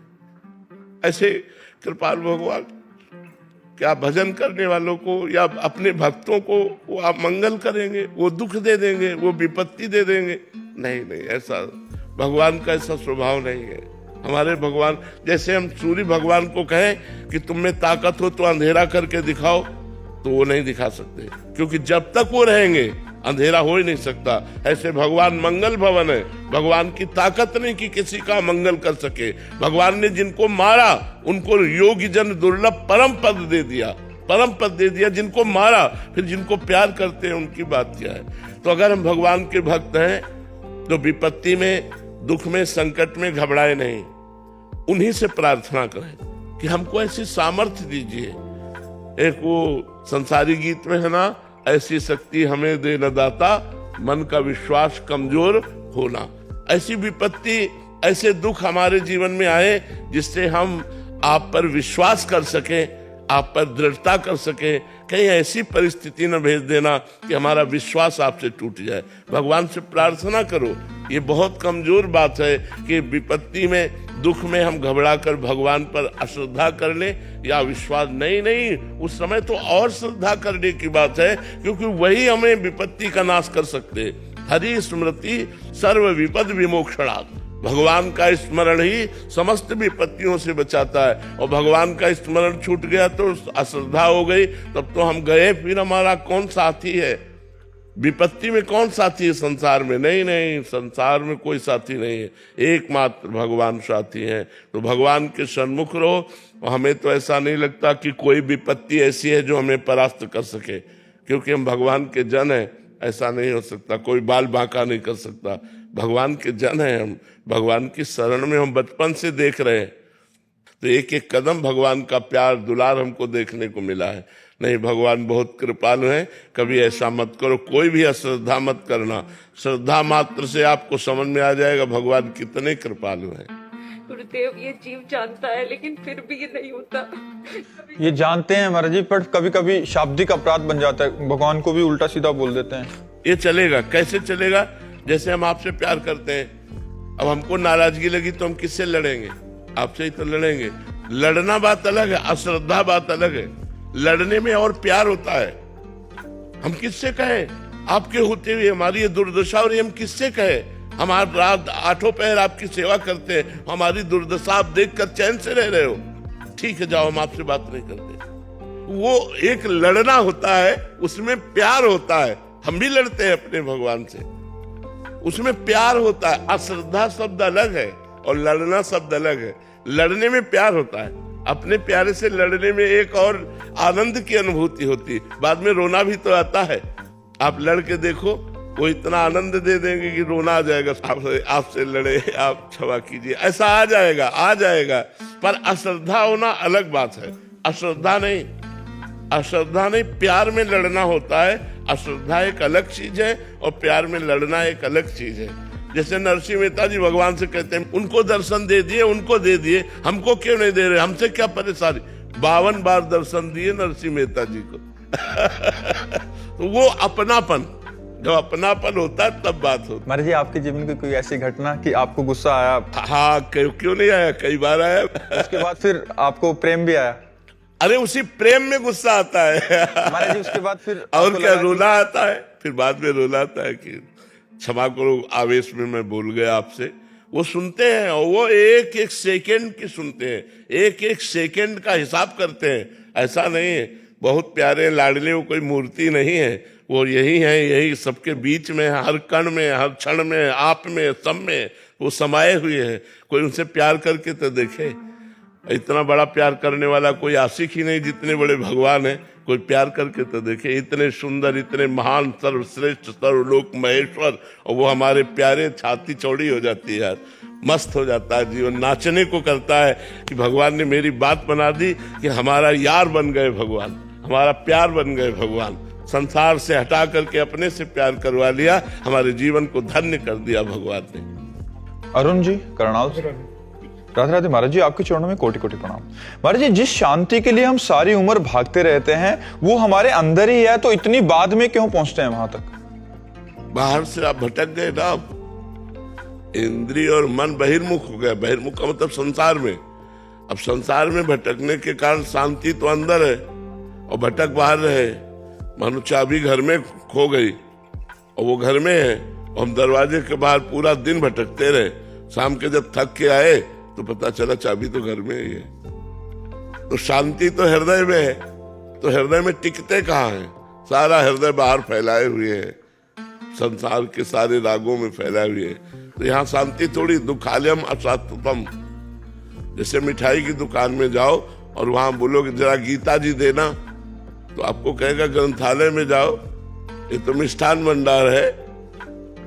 Speaker 2: ऐसे कृपाल भगवान क्या भजन करने वालों को या अपने भक्तों को वो आप मंगल करेंगे, वो दुख दे देंगे, वो विपत्ति दे देंगे? नहीं, ऐसा भगवान का ऐसा स्वभाव नहीं है। हमारे भगवान, जैसे हम सूर्य भगवान को कहें कि तुम में ताकत हो तो अंधेरा करके दिखाओ, तो वो नहीं दिखा सकते, क्योंकि जब तक वो रहेंगे अंधेरा हो ही नहीं सकता। ऐसे भगवान मंगल भवन है, भगवान की ताकत नहीं कि किसी का मंगल कर सके। भगवान ने जिनको मारा उनको योगी जन दुर्लभ परम पद दे दिया, परम पद दे दिया। जिनको मारा, फिर जिनको प्यार करते हैं उनकी बात क्या है? तो अगर हम भगवान के भक्त हैं तो विपत्ति में, दुख में, संकट में घबराए नहीं, उन्हीं से प्रार्थना करें कि हमको ऐसी सामर्थ्य दीजिए। एक वो संसारी गीत में है ना, ऐसी शक्ति हमें दे न दाता, मन का विश्वास कमजोर होना। ऐसी विपत्ति, ऐसे दुख हमारे जीवन में आए जिससे हम आप पर विश्वास कर सकें, आप पर दृढ़ता कर सकें। कहीं ऐसी परिस्थिति न भेज देना कि हमारा विश्वास आपसे टूट जाए। भगवान से प्रार्थना करो। ये बहुत कमजोर बात है कि विपत्ति में, दुख में हम घबरा कर भगवान पर अश्रद्धा कर ले या विश्वास। नहीं, उस समय तो और श्रद्धा करने की बात है, क्योंकि वही हमें विपत्ति का नाश कर सकते। हरि स्मृति सर्व विपद विमोक्षणात्। भगवान का स्मरण ही समस्त विपत्तियों से बचाता है, और भगवान का स्मरण छूट गया तो अश्रद्धा हो गई, तब तो हम गए। फिर हमारा कौन साथी है? विपत्ति में कौन साथी है संसार में? नहीं, संसार में कोई साथी नहीं है, एकमात्र भगवान साथी हैं। तो भगवान के सन्मुख रहो। हमें तो ऐसा नहीं लगता कि कोई विपत्ति ऐसी है जो हमें परास्त कर सके, क्योंकि हम भगवान के जन हैं। ऐसा नहीं हो सकता, कोई बाल बांका नहीं कर सकता। भगवान के जन हैं हम, भगवान की शरण में हम बचपन से देख रहे हैं, तो एक एक कदम भगवान का प्यार दुलार हमको देखने को मिला है। नहीं, भगवान बहुत कृपालु हैं। कभी ऐसा मत करो, कोई भी अश्रद्धा मत करना। श्रद्धा मात्र से आपको समझ में आ जाएगा भगवान कितने कृपालु हैं।
Speaker 5: गुरुदेव, ये जीव जानता है लेकिन फिर भी ये नहीं होता।
Speaker 1: ये जानते हैं महाराज जी, पर कभी कभी शाब्दिक अपराध बन जाता है, भगवान को भी उल्टा सीधा बोल देते हैं।
Speaker 2: ये चलेगा? कैसे चलेगा? जैसे हम आपसे प्यार करते हैं, अब हमको नाराजगी लगी तो हम किससे लड़ेंगे? आपसे ही तो लड़ेंगे। लड़ना बात अलग है, अश्रद्धा बात अलग है। लड़ने में और प्यार होता है। हम किससे कहें? आपके होते हुए हमारी ये दुर्दशा, और हम किससे कहें? हम आज रात 8 पहर आपकी सेवा करते हैं, हमारी दुर्दशा आप देखकर चैन से रह रहे हो। ठीक है, जाओ, हम आपसे बात नहीं करते। वो एक लड़ना होता है, उसमें प्यार होता है। हम भी लड़ते हैं अपने भगवान से, उसमें प्यार होता है। अश्रद्धा शब्द अलग है और लड़ना शब्द अलग है। लड़ने में प्यार होता है, अपने प्यारे से लड़ने में एक और आनंद की अनुभूति होती है, बाद में रोना भी तो आता है। आप लड़के देखो, वो इतना आनंद दे देंगे कि रोना आ जाएगा, आपसे लड़े, आप क्षमा कीजिए, ऐसा आ जाएगा। पर अश्रद्धा होना अलग बात है। अश्रद्धा नहीं, प्यार में लड़ना होता है। अश्रद्धा एक अलग चीज है और प्यार में लड़ना एक अलग चीज है। जैसे नरसिंह मेहता जी भगवान से कहते हैं, उनको दर्शन दे दिए, हमको क्यों नहीं दे रहे, हमसे क्या परेशानी। 52 बार दर्शन दिए नरसिंह मेहता जी को। तो वो अपनापन, जब अपनापन होता है तब बात होती है।
Speaker 1: महाराज जी, आपके जीवन की कोई ऐसी घटना कि आपको गुस्सा आया?
Speaker 2: हाँ, क्यों नहीं आया, कई बार आया।
Speaker 1: उसके बाद फिर आपको प्रेम भी आया?
Speaker 2: अरे उसी प्रेम में गुस्सा आता है
Speaker 1: महाराज जी, उसके बाद फिर
Speaker 2: और क्या रोना आता है, फिर बाद में रोना आता है कि क्षमा करो, आवेश में मैं बोल गया आपसे। वो सुनते हैं और वो एक एक सेकंड की सुनते हैं, एक एक सेकंड का हिसाब करते हैं। ऐसा नहीं है, बहुत प्यारे लाडले, वो कोई मूर्ति नहीं है, वो यही सबके बीच में, हर कण में, हर क्षण में, आप में, सब में वो समाये हुए हैं। कोई उनसे प्यार करके तो देखे, इतना बड़ा प्यार करने वाला कोई आशिक ही नहीं जितने बड़े भगवान हैं। कोई प्यार करके तो देखे, इतने सुंदर, इतने महान, सर्वश्रेष्ठ, सर्वलोक महेश्वर, और वो हमारे प्यारे, छाती चौड़ी हो जाती है यार, मस्त हो जाता है जीवन, नाचने को करता है कि भगवान ने मेरी बात बना दी, कि हमारा यार बन गए भगवान, हमारा प्यार बन गए भगवान। संसार से हटा करके अपने से प्यार करवा लिया, हमारे जीवन को धन्य कर दिया भगवान ने।
Speaker 1: अरुण जी करनाल से, राधे राधे महाराज जी, आपके चरणों में कोटि कोटि प्रणाम। महाराज जी, जिस शांति के लिए हम सारी उम्र भागते रहते हैं वो हमारे अंदर ही है, तो इतनी बाद में क्यों पहुंचते हैं वहां तक?
Speaker 2: बाहर से आप भटक गए ना, अब इंद्रिय और मन बहिर्मुख हो गया। बहिर्मुख का मतलब संसार में। अब संसार में भटकने के कारण शांति तो अंदर है और भटक बाहर रहे। मानो चाबी घर में खो गई और वो घर में है, और हम दरवाजे के बाहर पूरा दिन भटकते रहे। शाम के जब थक के आए तो पता चला चाबी तो घर में ही है। तो शांति तो हृदय में है, तो हृदय में टिकते कहाँ हैं? सारा हृदय बाहर फैलाए हुए है, संसार के सारे रागों में फैलाए हुए है। तो यहाँ शांति थोड़ी, दुखालयम अशांततम। जैसे मिठाई की दुकान में जाओ और वहां बोलो कि जरा गीता जी देना, तो आपको कहेगा ग्रंथालय में जाओ, ये तो मिष्ठान भंडार है।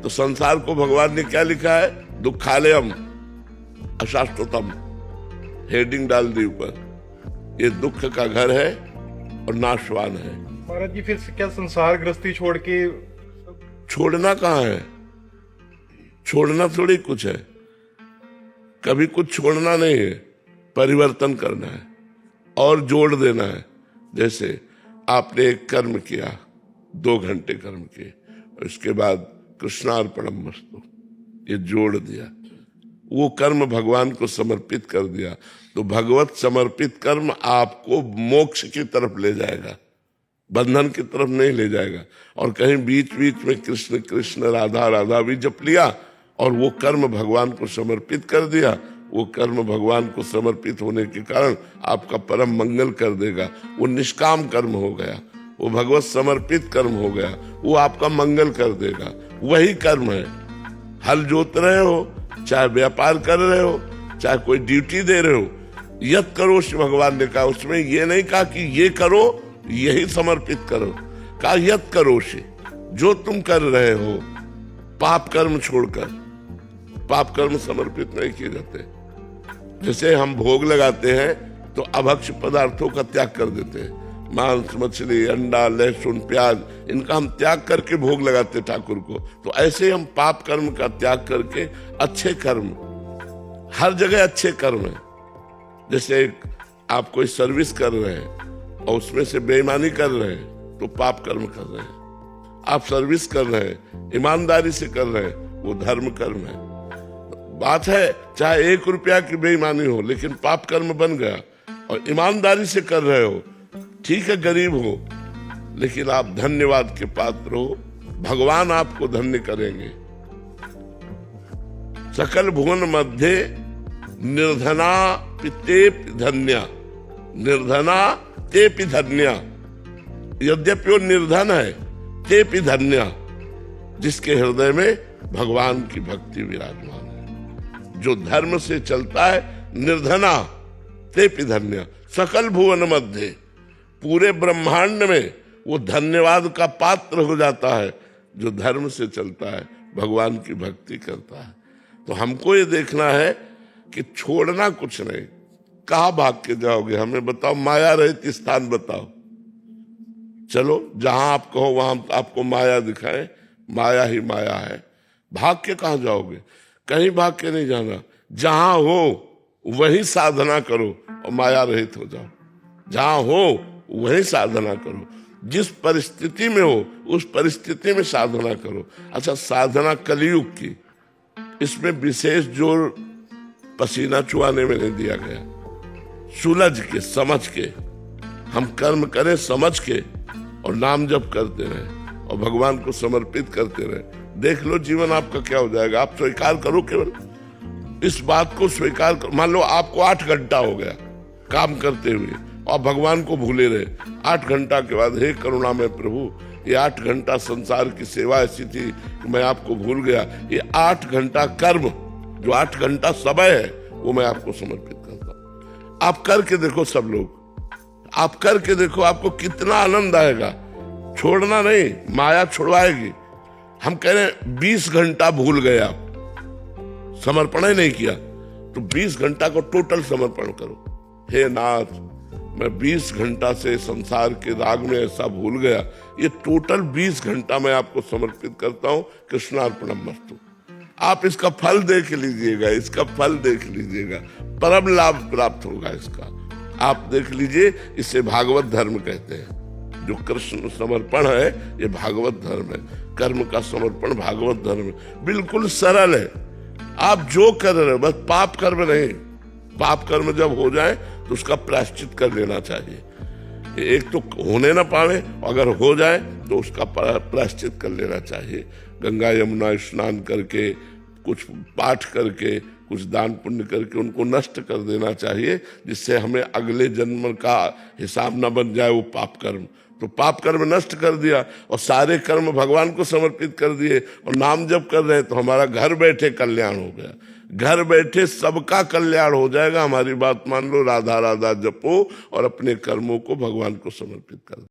Speaker 2: तो संसार को भगवान ने क्या लिखा है? दुखालयम अशाश्वतम, हेडिंग डाल दी ऊपर, ये दुख का घर है और नाशवान है।
Speaker 6: महाराज जी, फिर क्या संसार गृहस्थी छोड़ के?
Speaker 2: छोड़ना कहाँ है, छोड़ना थोड़ी कुछ है, कभी कुछ छोड़ना नहीं है, परिवर्तन करना है और जोड़ देना है। जैसे आपने एक कर्म किया, 2 घंटे कर्म किए, और इसके बाद कृष्णार्पणमस्तु ये जोड़ दिया, वो कर्म भगवान को समर्पित कर दिया, तो भगवत समर्पित कर्म आपको मोक्ष की तरफ ले जाएगा, बंधन की तरफ नहीं ले जाएगा। और कहीं बीच बीच में कृष्ण कृष्ण राधा राधा भी जप लिया और वो कर्म भगवान को समर्पित कर दिया, वो कर्म भगवान को समर्पित होने के कारण आपका परम मंगल कर देगा। वो निष्काम कर्म हो गया, वो भगवत समर्पित कर्म हो गया, वो आपका मंगल कर देगा। वही कर्म है, हल जोत रहे हो, चाहे व्यापार कर रहे हो, चाहे कोई ड्यूटी दे रहे हो, यत करो भगवान ने कहा। उसमें ये नहीं कहा कि ये करो, यही समर्पित करो, कहा यत करो, जो तुम कर रहे हो, पाप कर्म छोड़कर। पाप कर्म समर्पित नहीं किए जाते। जैसे हम भोग लगाते हैं तो अभक्ष पदार्थों का त्याग कर देते हैं, मांस मछली अंडा लहसुन प्याज, इनका हम त्याग करके भोग लगाते ठाकुर को। तो ऐसे हम पाप कर्म का त्याग करके अच्छे कर्म, हर जगह अच्छे कर्म है। जैसे आप कोई सर्विस कर रहे हैं और उसमें से बेईमानी कर रहे हैं तो पाप कर्म कर रहे हैं। आप सर्विस कर रहे हैं, ईमानदारी से कर रहे हैं, वो धर्म कर्म है। बात है चाहे 1 रुपया की बेईमानी हो, लेकिन पाप कर्म बन गया। और ईमानदारी से कर रहे हो, ठीक है गरीब हो, लेकिन आप धन्यवाद के पात्र हो, भगवान आपको धन्य करेंगे। सकल भुवन मध्य निर्धना तेपि धन्या, निर्धना तेपि धन्या, यद्यपि वो निर्धन है तेपि धन्या, जिसके हृदय में भगवान की भक्ति विराजमान है। जो धर्म से चलता है निर्धना तेपि धन्य सकल भुवन मध्य, पूरे ब्रह्मांड में वो धन्यवाद का पात्र हो जाता है जो धर्म से चलता है, भगवान की भक्ति करता है। तो हमको ये देखना है कि छोड़ना कुछ नहीं। कहाँ भाग के जाओगे? हमें बताओ, माया रहित स्थान बताओ। चलो जहां आप कहो वहां आपको माया दिखाए, माया ही माया है। भाग के कहाँ जाओगे? कहीं भाग के नहीं जाना। जहां हो वही साधना करो और माया रहित हो जाओ। जहां हो वही साधना करो, जिस परिस्थिति में हो उस परिस्थिति में साधना करो। अच्छा, साधना कलयुग की, इसमें विशेष जोर पसीना चुआने में नहीं दिया गया। सुलझ के, समझ के हम कर्म करें, समझ के, और नाम जप करते रहे और भगवान को समर्पित करते रहे। देख लो जीवन आपका क्या हो जाएगा। आप स्वीकार करो, केवल इस बात को स्वीकार करो। मान लो आपको 8 घंटा हो गया काम करते हुए और भगवान को भूले रहे। 8 घंटा के बाद, हे करुणामय प्रभु, ये 8 घंटा संसार की सेवा ऐसी थी कि मैं आपको भूल गया। ये 8 घंटा कर्म, जो 8 घंटा समय है, वो मैं आपको समर्पित करता हूं। आप करके देखो, सब लोग आप करके देखो, आपको कितना आनंद आएगा। छोड़ना नहीं, माया छुड़वाएगी। हम कह रहे हैं 20 घंटा भूल गए, आप समर्पण ही नहीं किया, तो 20 घंटा को टोटल समर्पण करो। हे नाथ, मैं 20 घंटा से संसार के राग में ऐसा भूल गया, ये टोटल 20 घंटा मैं आपको समर्पित करता हूं। कृष्णार्पणमस्तु। आप इसका फल देख लीजिएगा, इसका फल देख लीजिएगा, परम लाभ प्राप्त होगा इसका। आप देख लीजिए, इसे भागवत धर्म कहते हैं। जो कृष्ण समर्पण है, ये भागवत धर्म है। कर्म का समर्पण भागवत धर्म है। बिल्कुल सरल है। आप जो कर रहे हो, बस पाप कर्म नहीं। पाप कर्म जब हो जाए तो उसका प्रायश्चित कर लेना चाहिए। एक तो होने ना पावे, अगर हो जाए तो उसका प्रायश्चित कर लेना चाहिए। गंगा यमुना स्नान करके, कुछ पाठ करके, कुछ दान पुण्य करके उनको नष्ट कर देना चाहिए, जिससे हमें अगले जन्म का हिसाब न बन जाए वो पाप कर्म। तो पाप कर्म नष्ट कर दिया और सारे कर्म भगवान को समर्पित कर दिए और नाम जप कर रहे हैं, तो हमारा घर बैठे कल्याण हो गया। घर बैठे सबका कल्याण हो जाएगा। हमारी बात मान लो, राधा राधा जपो और अपने कर्मों को भगवान को समर्पित कर दो।